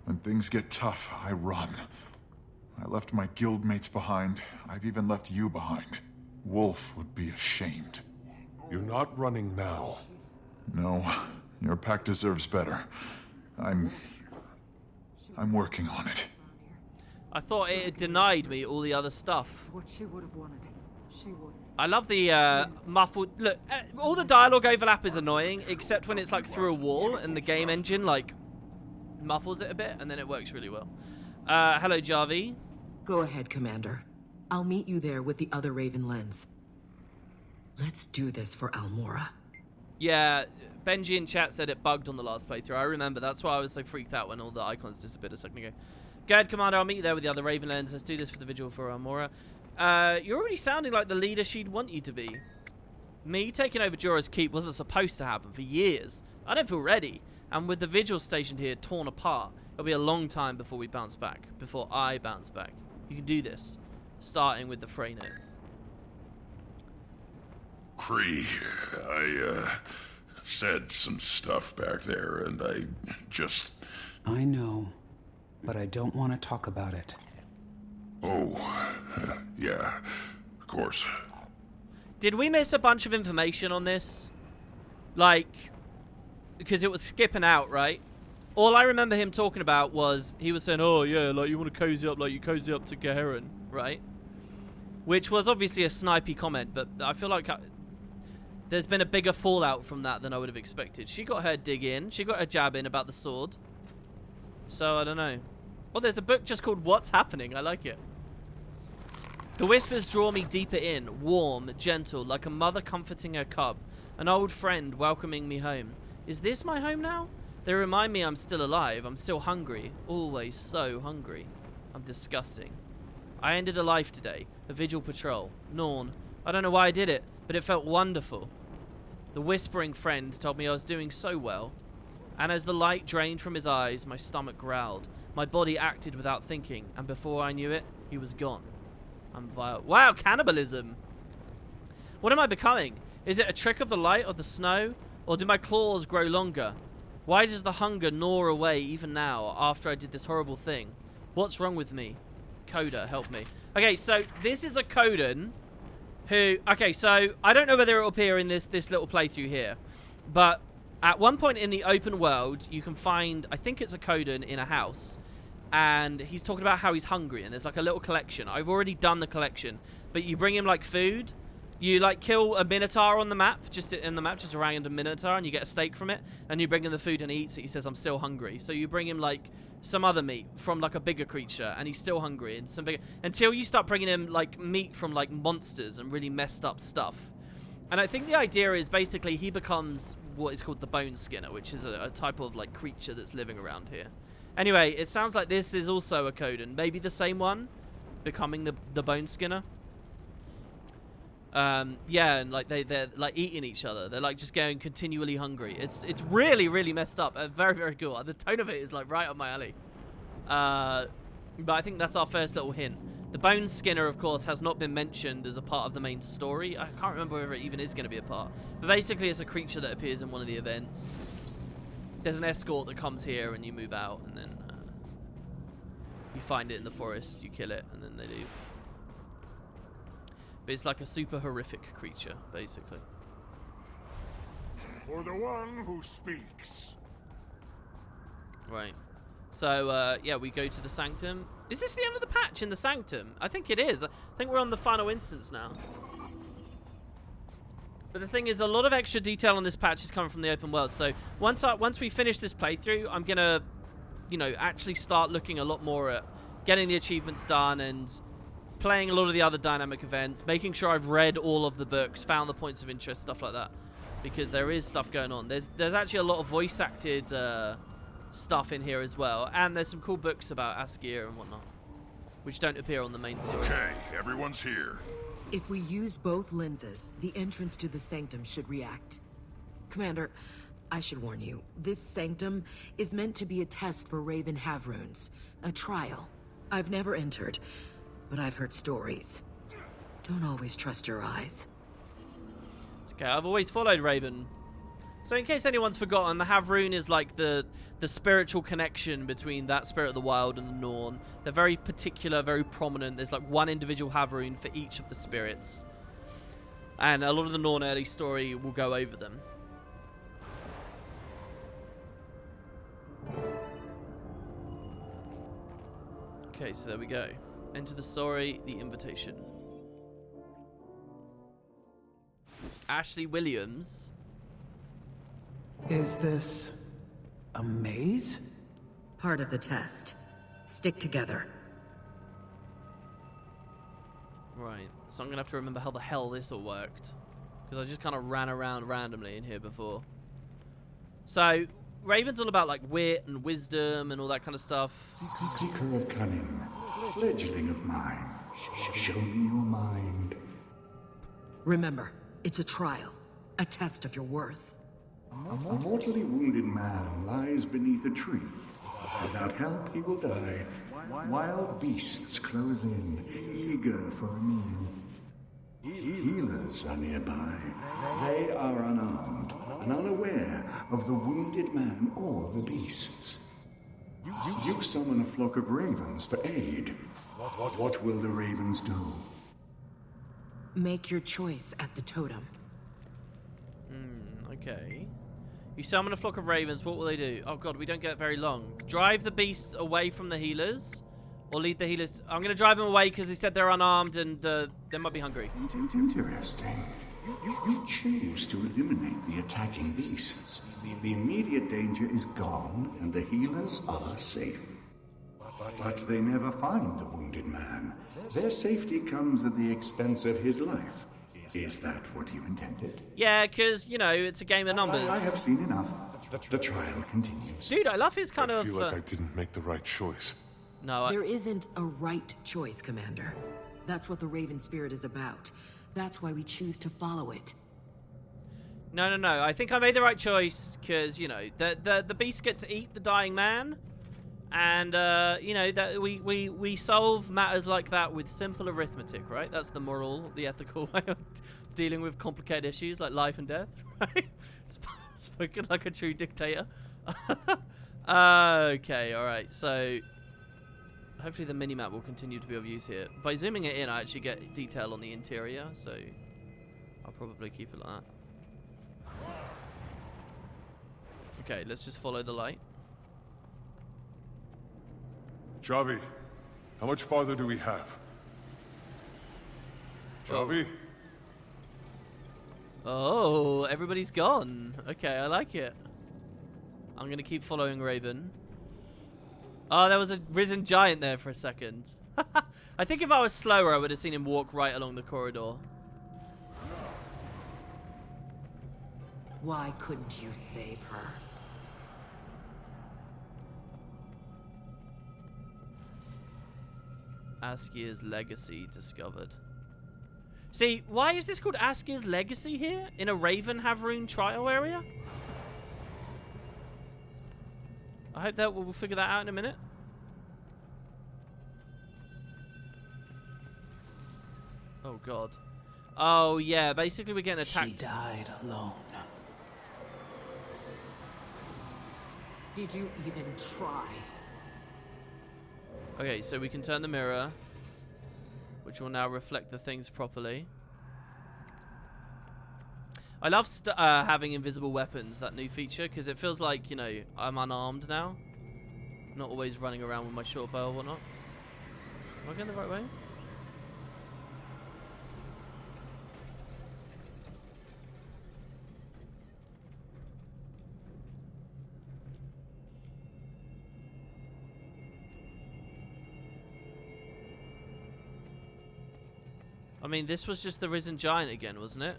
When things get tough, I run. I left my guildmates behind. I've even left you behind. Wolf would be ashamed. You're not running now. No, your pack deserves better. I'm working on it. I thought it had denied me all the other stuff. What she would have wanted. She was... I love the muffled... Look, all the dialogue overlap is annoying, except when it's like through a wall and the game engine like muffles it a bit, and then it works really well. Hello, Javi. Go ahead, Commander. I'll meet you there with the other Raven Lens. Let's do this for Almora. Yeah, Benji in chat said it bugged on the last playthrough. I remember. That's why I was so freaked out when all the icons disappeared a second ago. Go ahead, Commander. I'll meet you there with the other Raven Lens. Let's do this for the Vigil for Almora. You're already sounding like the leader she'd want you to be. Me taking over Jorah's Keep wasn't supposed to happen for years. I don't feel ready. And with the Vigil stationed here torn apart, it'll be a long time before we bounce back. Before I bounce back. You can do this. Starting with the Freynet. Kree, I said some stuff back there, and I just... I know, but I don't want to talk about it. Oh, yeah, of course. Did we miss a bunch of information on this? Like, because it was skipping out, right? All I remember him talking about was, he was saying, oh yeah, like you want to cozy up, like you cozy up to Garen, right? Which was obviously a snipey comment, but I feel like there's been a bigger fallout from that than I would have expected. She got her dig in, she got her jab in about the sword. So, I don't know. Oh, there's a book just called What's Happening, I like it. The whispers draw me deeper in, warm, gentle, like a mother comforting her cub. An old friend welcoming me home. Is this my home now? They remind me I'm still alive, I'm still hungry. Always so hungry. I'm disgusting. I ended a life today, a vigil patrol. Norn. I don't know why I did it, but it felt wonderful. The whispering friend told me I was doing so well. And as the light drained from his eyes, my stomach growled. My body acted without thinking, and before I knew it, he was gone. I'm vile. Wow, cannibalism! What am I becoming? Is it a trick of the light or the snow? Or do my claws grow longer? Why does the hunger gnaw away even now, after I did this horrible thing? What's wrong with me? Coda, help me. Okay, so this is a Codan who... Okay, so I don't know whether it'll appear in this little playthrough here, but at one point in the open world, you can find... I think it's a Codan in a house, and he's talking about how he's hungry, and there's like a little collection. I've already done the collection, but you bring him like food. You like kill a minotaur on the map, just in the map, just a random minotaur, and you get a steak from it, and you bring him the food and he eats it. He says, I'm still hungry. So you bring him like some other meat from like a bigger creature, and he's still hungry, and some bigger, until you start bringing him like meat from like monsters and really messed up stuff. And I think the idea is basically he becomes what is called the Bone Skinner, which is a type of like creature that's living around here. Anyway, it sounds like this is also a Codan, maybe the same one, becoming the Bone Skinner. Yeah, and like they're like eating each other. They're like just going continually hungry. It's really, really messed up. Very, very cool. The tone of it is like right up my alley. But I think that's our first little hint. The Bone Skinner, of course, has not been mentioned as a part of the main story. I can't remember whether it even is going to be a part. But basically, it's a creature that appears in one of the events. There's an escort that comes here, and you move out, and then you find it in the forest. You kill it, and then they leave. But it's like a super horrific creature, basically. For the one who speaks. Right. So, yeah, we go to the Sanctum. Is this the end of the patch in the Sanctum? I think it is. I think we're on the final instance now. But the thing is, a lot of extra detail on this patch is coming from the open world. So once we finish this playthrough, I'm going to, you know, actually start looking a lot more at getting the achievements done and playing a lot of the other dynamic events, making sure I've read all of the books, found the points of interest, stuff like that. Because there is stuff going on. There's actually a lot of voice-acted stuff in here as well. And there's some cool books about Asgeir and whatnot, which don't appear on the main story. Okay, everyone's here. If we use both lenses, the entrance to the Sanctum should react. Commander, I should warn you, this Sanctum is meant to be a test for Raven Havrunes, a trial. I've never entered, but I've heard stories. Don't always trust your eyes. It's okay, I've always followed Raven. So in case anyone's forgotten, the Havrune is like the spiritual connection between that spirit of the wild and the Norn. They're very particular, very prominent. There's like one individual Havrune for each of the spirits. And a lot of the Norn early story will go over them. Okay, so there we go. Enter the story, the invitation. Ashley Williams. Is this a maze? Part of the test. Stick together. Right, so I'm gonna have to remember how the hell this all worked, because I just kind of ran around randomly in here before. So Raven's all about like wit and wisdom and all that kind of stuff. Seeker of cunning, fledgling of mine, show me your mind. Remember, it's a trial, a test of your worth. A mortally wounded man lies beneath a tree. Without help, he will die. Wild beasts close in, eager for a meal. Healers are nearby. They are unarmed and unaware of the wounded man or the beasts. You summon a flock of ravens for aid. What will the ravens do? Make your choice at the totem. Okay. You summon a flock of ravens, what will they do? Oh god, we don't get very long. Drive the beasts away from the healers, or lead the healers... I'm going to drive them away because he said they're unarmed and they might be hungry. Interesting. You choose to eliminate the attacking beasts. The immediate danger is gone, and the healers are safe. But they never find the wounded man. Their safety comes at the expense of his life. Is that what you intended? Yeah, because, you know, it's a game of numbers. I have seen enough. The trial continues. Dude, I love his kind of... I feel like I didn't make the right choice. No, There isn't a right choice, Commander. That's what the Raven Spirit is about. That's why we choose to follow it. No. I think I made the right choice because, you know, the beast get to eat the dying man. And, you know, that we solve matters like that with simple arithmetic, right? That's the moral, the ethical way of dealing with complicated issues like life and death, right? Spoken like a true dictator. Okay, alright, so... Hopefully the minimap will continue to be of use here. By zooming it in, I actually get detail on the interior, so... I'll probably keep it like that. Okay, let's just follow the light. Javi, how much farther do we have? Javi? Oh, everybody's gone. Okay, I like it. I'm gonna keep following Raven. Oh, there was a risen giant there for a second. I think if I was slower, I would have seen him walk right along the corridor. Why couldn't you save her? Askier's legacy discovered. See, why is this called Askier's legacy here? In a Raven Havroon trial area? I hope that we'll figure that out in a minute. Oh god. Oh yeah, basically we're getting attacked. She died alone. Did you even try? Okay, so we can turn the mirror, which will now reflect the things properly. I love having invisible weapons, that new feature, because it feels like, you know, I'm unarmed now. Not always running around with my short bow or whatnot. Am I going the right way? I mean, this was just the Risen Giant again, wasn't it?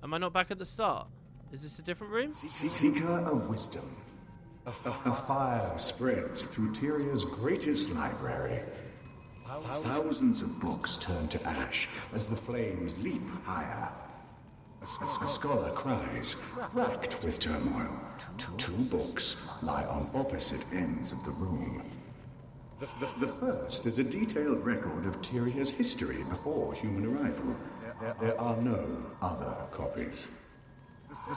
Am I not back at the start? Is this a different room? Seeker of wisdom. A fire spreads through Tyria's greatest library. Thousands of books turn to ash as the flames leap higher. A scholar cries, racked with turmoil. Two books lie on opposite ends of the room. The first is a detailed record of Tyria's history before human arrival. There are no other copies.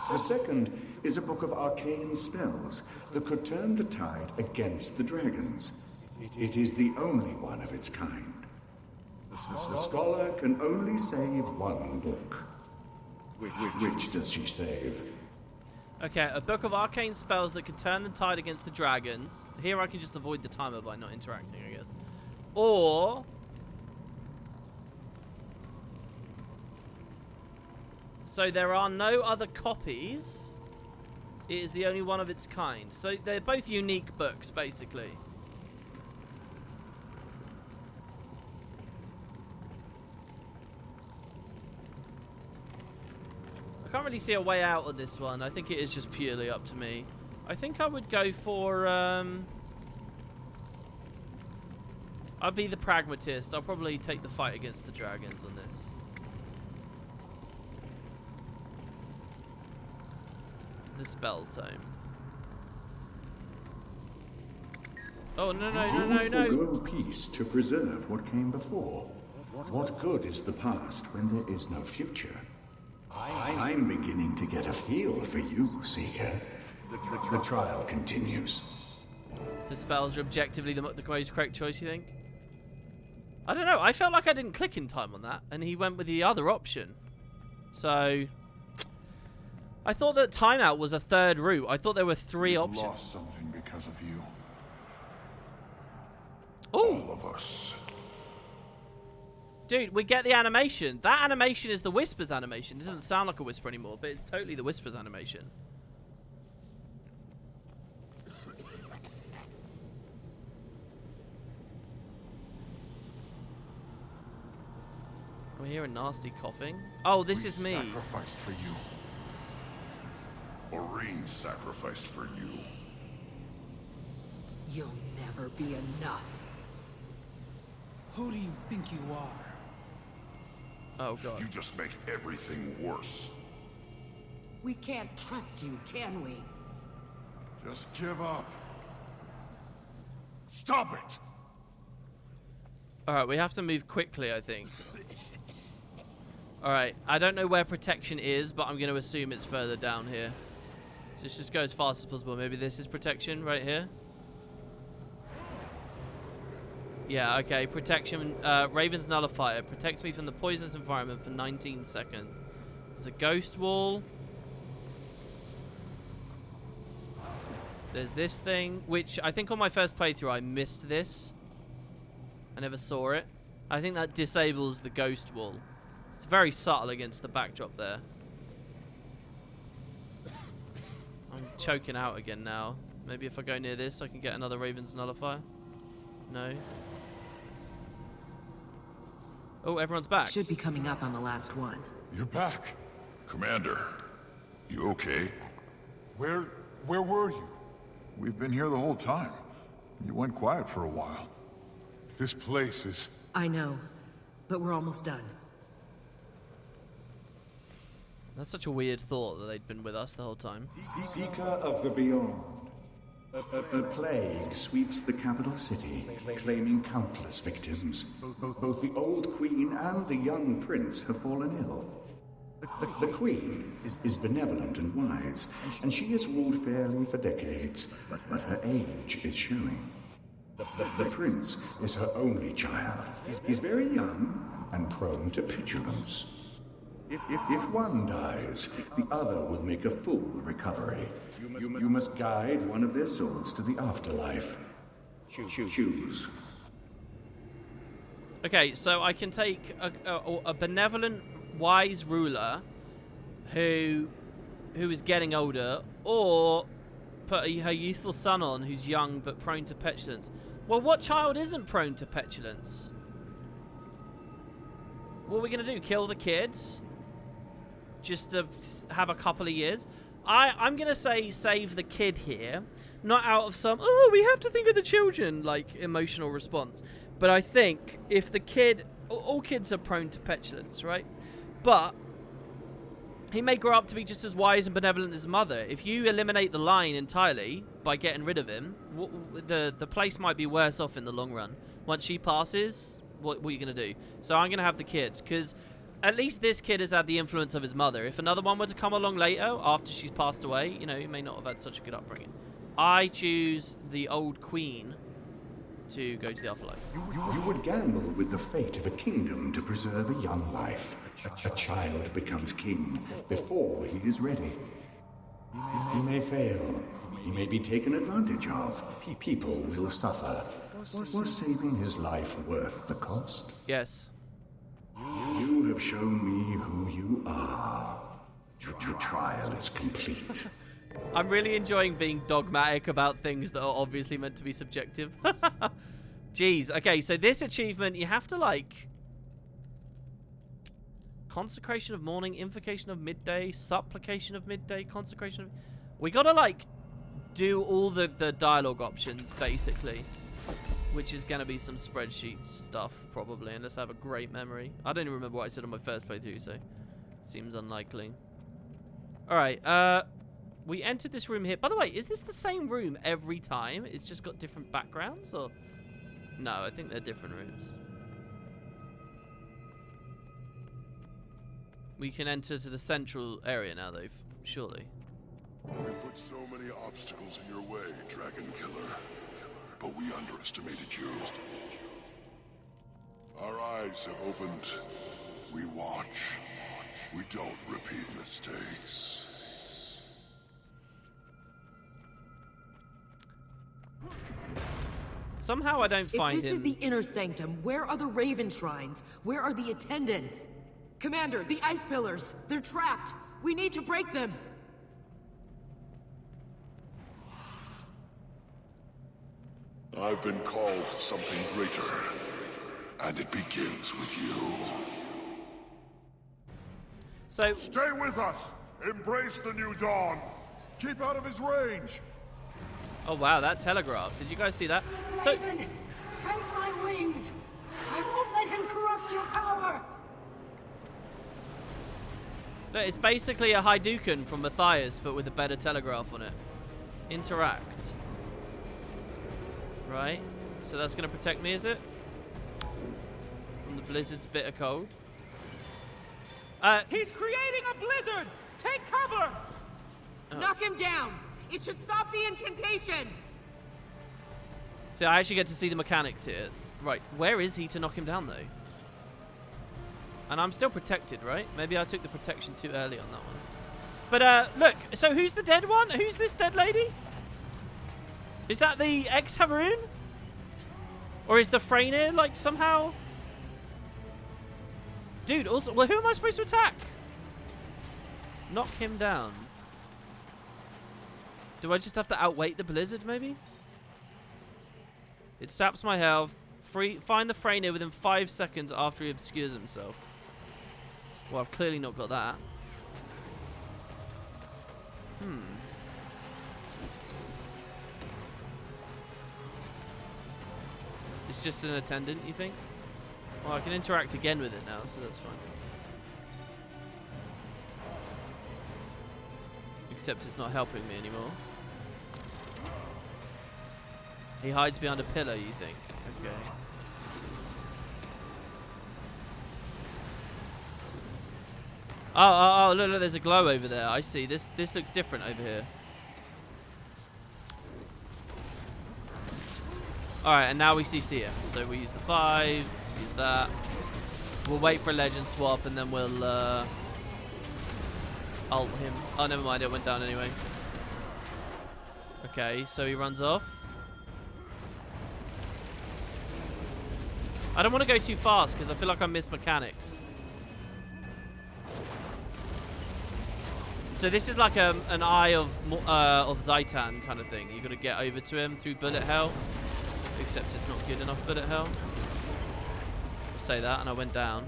The second is a book of arcane spells that could turn the tide against the dragons. It is the only one of its kind. The scholar can only save one book. Which does she save? Okay, a book of arcane spells that could turn the tide against the dragons. Here I can just avoid the timer by not interacting, I guess. Or... So there are no other copies. It is the only one of its kind. So they're both unique books, basically. I can't really see a way out of this one. I think it is just purely up to me. I think I would go for... I'll be the pragmatist. I'll probably take the fight against the dragons on this. The spell tome. Oh, no. Forgo peace to preserve what came before. What good is the past when there is no future? I'm beginning to get a feel for you, Seeker. The trial continues. The spells are objectively the most correct choice, you think? I don't know. I felt like I didn't click in time on that, and he went with the other option. So, I thought that timeout was a third route. I thought there were 3 options. We've lost something because of you. Ooh. All of us. Dude, we get the animation. That animation is the Whispers animation. It doesn't sound like a whisper anymore, but it's totally the Whispers animation. We hear a nasty coughing. Oh, this is me. Sacrificed for you. Maureen sacrificed for you. You'll never be enough. Who do you think you are? Oh, God. You just make everything worse. We can't trust you, can we? Just give up. Stop it! Alright, we have to move quickly, I think. Alright, I don't know where protection is, but I'm going to assume it's further down here. So let's just go as fast as possible. Maybe this is protection right here. Yeah, okay. Protection. Raven's Nullifier. Protects me from the poisonous environment for 19 seconds. There's a ghost wall. There's this thing, which I think on my first playthrough I missed this. I never saw it. I think that disables the ghost wall. It's very subtle against the backdrop there. I'm choking out again now. Maybe if I go near this, I can get another Raven's Nullifier. No. Oh, everyone's back. Should be coming up on the last one. You're back. Commander, you okay? Where were you? We've been here the whole time. You went quiet for a while. This place is... I know, but we're almost done. That's such a weird thought that they'd been with us the whole time. Seeker of the Beyond. A plague sweeps the capital city, claiming countless victims. Both the old queen and the young prince have fallen ill. The queen is benevolent and wise, and she has ruled fairly for decades, but her age is showing. The prince is her only child. He's very young and prone to petulance. If one dies, the other will make a full recovery. You must guide one of their souls to the afterlife. Choose. Okay, so I can take a benevolent, wise ruler who is getting older, or put her youthful son on who's young but prone to petulance. Well, what child isn't prone to petulance? What are we going to do? Kill the kids? Just to have a couple of years? I'm going to say save the kid here. Not out of some, oh, we have to think of the children, like, emotional response. But I think if the kid... All kids are prone to petulance, right? But he may grow up to be just as wise and benevolent as his mother. If you eliminate the line entirely by getting rid of him, the place might be worse off in the long run. Once she passes, what are you going to do? So I'm going to have the kids, because at least this kid has had the influence of his mother. If another one were to come along later, after she's passed away, you know, he may not have had such a good upbringing. I choose the old queen to go to the afterlife. You would gamble with the fate of a kingdom to preserve a young life. A child becomes king before he is ready. He may fail. He may be taken advantage of. People will suffer. Was saving his life worth the cost? Yes. You have shown me who you are. Your trial is complete. I'm really enjoying being dogmatic about things that are obviously meant to be subjective. Jeez. Okay, so this achievement, you have to, like... Consecration of morning, invocation of midday, supplication of midday, consecration of... We gotta, like, do all the dialogue options, basically. Which is gonna be some spreadsheet stuff, probably, unless I have a great memory. I don't even remember what I said on my first playthrough, so... Seems unlikely. Alright, we entered this room here. By the way, is this the same room every time? It's just got different backgrounds, or... No, I think they're different rooms. We can enter to the central area now, though, surely. We put so many obstacles in your way, Dragon Killer. but we underestimated you. Our eyes have opened. We watch. We don't repeat mistakes. Somehow I don't find If this is the inner sanctum, where are the Raven Shrines? Where are the attendants? Commander, the ice pillars! They're trapped! We need to break them! I've been called to something greater, and it begins with you. So... Stay with us! Embrace the new dawn! Keep out of his range! Oh wow, that telegraph. Did you guys see that? Raven, take my wings! I won't let him corrupt your power! No, it's basically a Hadouken from Matthias, but with a better telegraph on it. Interact. Right. So that's going to protect me, is it? From the blizzard's bitter cold. He's creating a blizzard! Take cover! Oh. Knock him down! It should stop the incantation! So I actually get to see the mechanics here. Right, where is he to knock him down, though? And I'm still protected, right? Maybe I took the protection too early on that one. But, look, so who's the dead one? Who's this dead lady? Is that the ex-Haroon? Or is the Freyr, like, somehow... Dude, also, well, who am I supposed to attack? Knock him down. Do I just have to outweight the blizzard, maybe? It saps my health. Find the Freyr within 5 seconds after he obscures himself. Well, I've clearly not got that. It's just an attendant, you think? Well, I can interact again with it now, so that's fine. Except it's not helping me anymore. He hides behind a pillar, you think? Okay. Oh, look, there's a glow over there. I see. This looks different over here. Alright, and now we see CM. So we use the 5, use that. We'll wait for a legend swap, and then we'll ult him. Oh, never mind. It went down anyway. Okay, so he runs off. I don't want to go too fast, because I feel like I miss mechanics. So this is like an Eye of Zaitan kind of thing. You got to get over to him through bullet hell, except it's not good enough bullet hell. I say that, and I went down.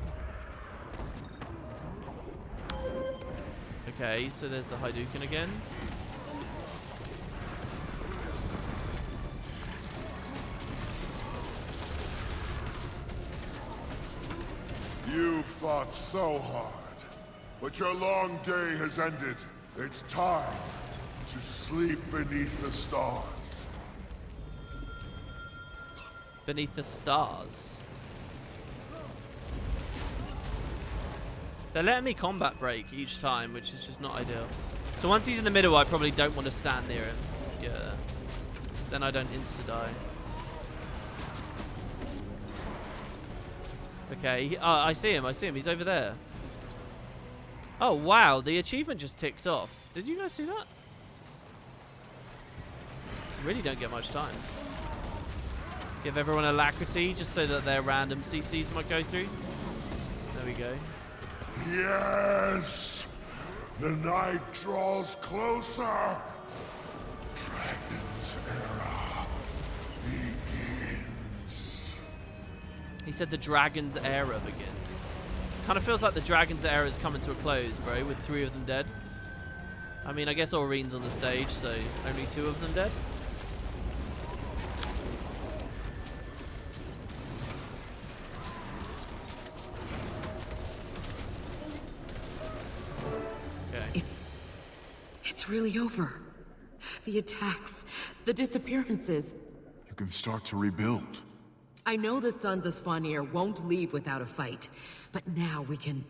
Okay, so there's the Hadouken again. You fought so hard. But your long day has ended. It's time to sleep beneath the stars. Beneath the stars? They're letting me combat break each time, which is just not ideal. So once he's in the middle, I probably don't want to stand near him. Yeah. Then I don't insta-die. Okay, I see him. He's over there. Oh, wow. The achievement just ticked off. Did you guys see that? Really don't get much time. Give everyone alacrity just so that their random CCs might go through. There we go. Yes! The night draws closer. Dragon's era begins. He said the Dragon's era begins. Kind of feels like the Dragon's era is coming to a close, bro, with 3 of them dead. I mean, I guess Aureen's on the stage, so only 2 of them dead. Okay. It's really over. The attacks, the disappearances. You can start to rebuild. I know the Sons of Svanir won't leave without a fight, but now we can...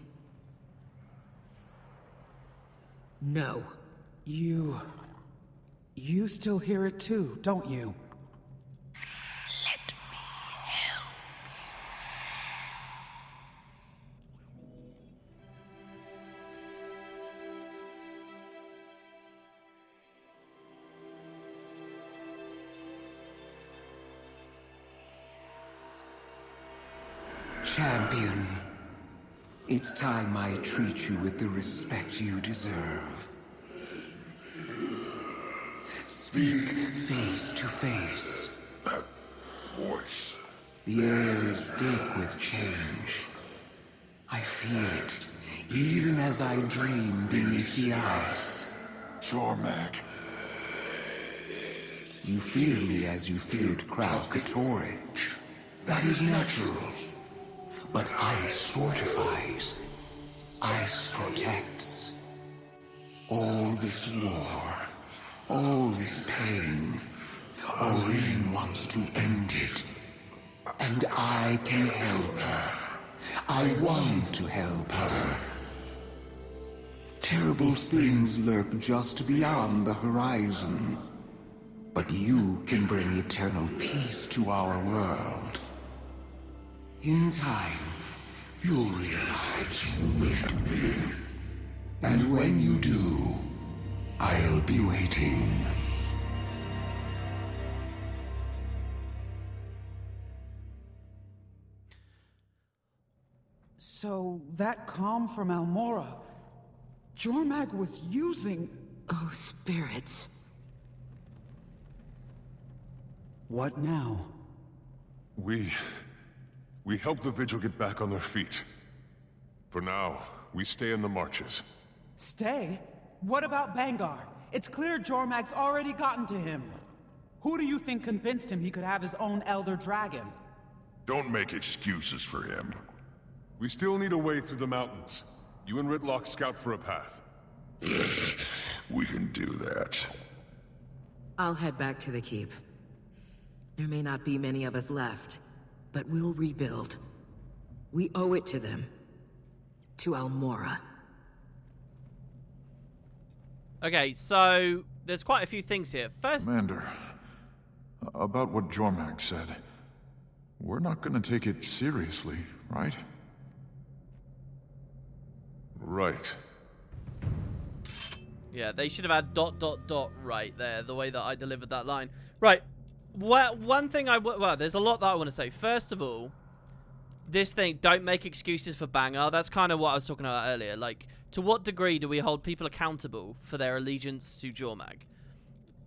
No. You still hear it too, don't you? Champion, it's time I treat you with the respect you deserve. Speak face to face. That voice. The air is thick with change. I feel it, even as I dream beneath the ice. Jormag. You feel me as you feared Kralkatori. That is natural. But ice fortifies. Ice protects. All this war, all this pain, Orin wants to end it. And I can help her. I want to help her. Terrible things lurk just beyond the horizon. But you can bring eternal peace to our world. In time, you'll realize you made me. And when you do, I'll be waiting. So, that calm from Almora, Jormag was using... Oh, spirits. What now? We help the Vigil get back on their feet. For now, we stay in the marches. Stay? What about Bangar? It's clear Jormag's already gotten to him. Who do you think convinced him he could have his own Elder Dragon? Don't make excuses for him. We still need a way through the mountains. You and Ritlock scout for a path. We can do that. I'll head back to the keep. There may not be many of us left, but we'll rebuild. We owe it to them. To Almora. Okay, so there's quite a few things here. First, Commander, about what Jormag said. We're not gonna take it seriously, right? Right. Yeah, they should have had ... right there, the way that I delivered that line. Right. Well, one thing well, there's a lot that I want to say. First of all, this thing, don't make excuses for Bangar. That's kind of what I was talking about earlier. Like, to what degree do we hold people accountable for their allegiance to Jormag?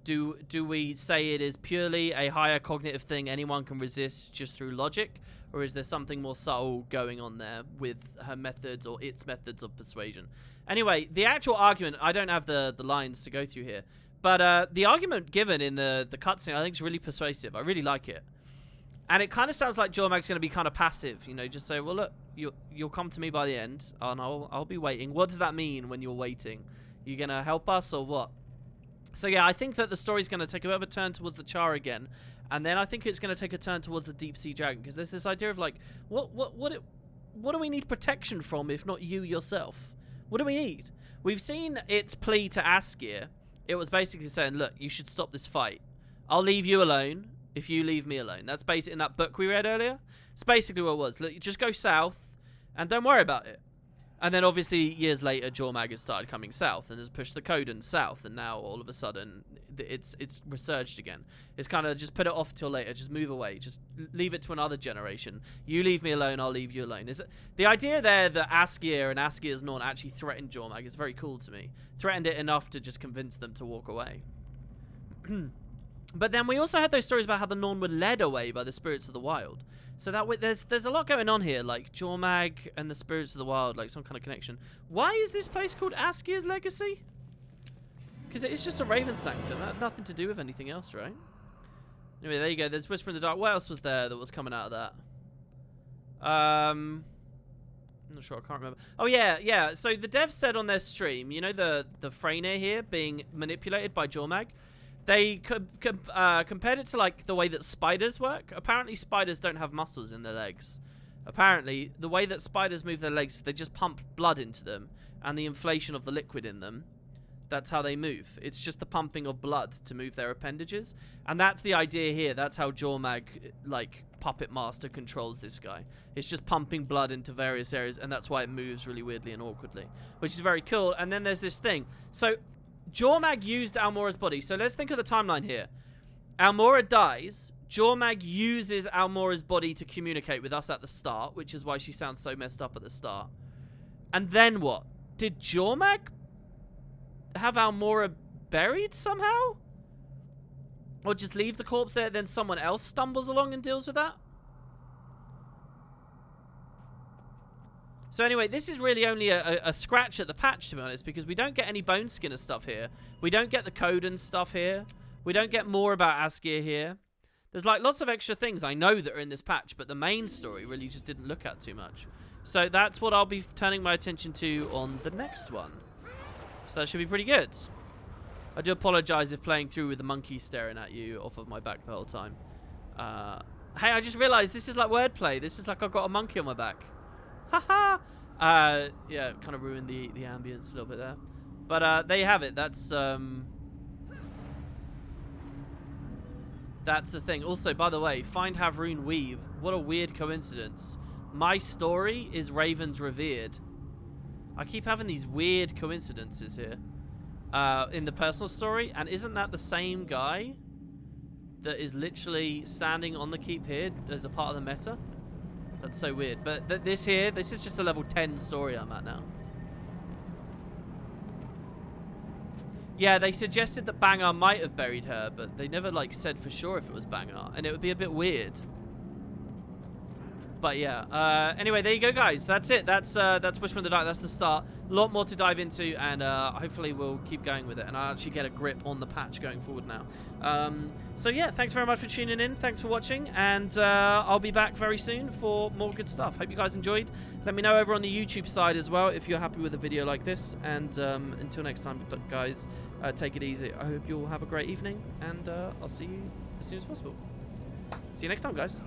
Do we say it is purely a higher cognitive thing anyone can resist just through logic? Or is there something more subtle going on there with her methods or its methods of persuasion? Anyway, the actual argument, I don't have the lines to go through here. But the argument given in the cutscene, I think, is really persuasive. I really like it. And it kind of sounds like Jormag's going to be kind of passive. You know, just say, well, look, you'll come to me by the end, and I'll be waiting. What does that mean when you're waiting? You going to help us or what? So, yeah, I think that the story's going to take a bit of a turn towards the Char again. And then I think it's going to take a turn towards the Deep Sea Dragon. Because there's this idea of, like, what do we need protection from if not you yourself? What do we need? We've seen its plea to Askir. It was basically saying, look, you should stop this fight. I'll leave you alone if you leave me alone. That's basically in that book we read earlier. It's basically what it was. Look, just go south and don't worry about it. And then obviously years later, Jormag has started coming south and has pushed the Codan south. And now all of a sudden it's resurged again. It's kind of just put it off till later. Just move away. Just leave it to another generation. You leave me alone, I'll leave you alone. The idea there that Askir and Askir's Norn actually threatened Jormag is very cool to me. Threatened it enough to just convince them to walk away. But then we also had those stories about how the Norn were led away by the spirits of the wild. So that there's a lot going on here, like Jormag and the spirits of the wild, like some kind of connection. Why is this place called Askir's Legacy? Because it's just a Raven Sanctum. That had nothing to do with anything else, right? Anyway, there you go. There's Whisper in the Dark. What else was there that was coming out of that? I'm not sure. I can't remember. Oh, yeah. So the devs said on their stream, you know the Freyr here being manipulated by Jormag? They compared it to, like, the way that spiders work. Apparently, spiders don't have muscles in their legs. Apparently, the way that spiders move their legs, they just pump blood into them and the inflation of the liquid in them. That's how they move. It's just the pumping of blood to move their appendages. And that's the idea here. That's how Jormag, like, Puppet Master controls this guy. It's just pumping blood into various areas, and that's why it moves really weirdly and awkwardly, which is very cool. And then there's this thing. So Jormag used Almora's body. So let's think of the timeline here. Almora dies. Jormag uses Almora's body to communicate with us at the start, which is why she sounds so messed up at the start. And then what? Did Jormag have Almora buried somehow? Or just leave the corpse there, then someone else stumbles along and deals with that? So anyway, this is really only a scratch at the patch, to be honest, because we don't get any Bone Skinner stuff here. We don't get the Coden stuff here. We don't get more about Asgeir here. There's like lots of extra things I know that are in this patch, but the main story really just didn't look at too much. So that's what I'll be turning my attention to on the next one. So that should be pretty good. I do apologize if playing through with the monkey staring at you off of my back the whole time. Hey, I just realized this is like wordplay. This is like I've got a monkey on my back. Haha! Yeah, kind of ruined the ambience a little bit there. But there you have it. That's the thing. Also, by the way, find Havrun Weave. What a weird coincidence. My story is Ravens Revered. I keep having these weird coincidences here. In the personal story, and isn't that the same guy that is literally standing on the keep here as a part of the meta? That's so weird. But this is just a level 10 story I'm at now. Yeah, they suggested that Bangar might have buried her, but they never like said for sure if it was Bangar, and it would be a bit weird. But yeah, anyway, there you go, guys. That's it. That's Whisper in the Dark. That's the start. A lot more to dive into, and hopefully we'll keep going with it, and I'll actually get a grip on the patch going forward now. So yeah, thanks very much for tuning in. Thanks for watching, and I'll be back very soon for more good stuff. Hope you guys enjoyed. Let me know over on the YouTube side as well if you're happy with a video like this. And until next time, guys, take it easy. I hope you all have a great evening, and I'll see you as soon as possible. See you next time, guys.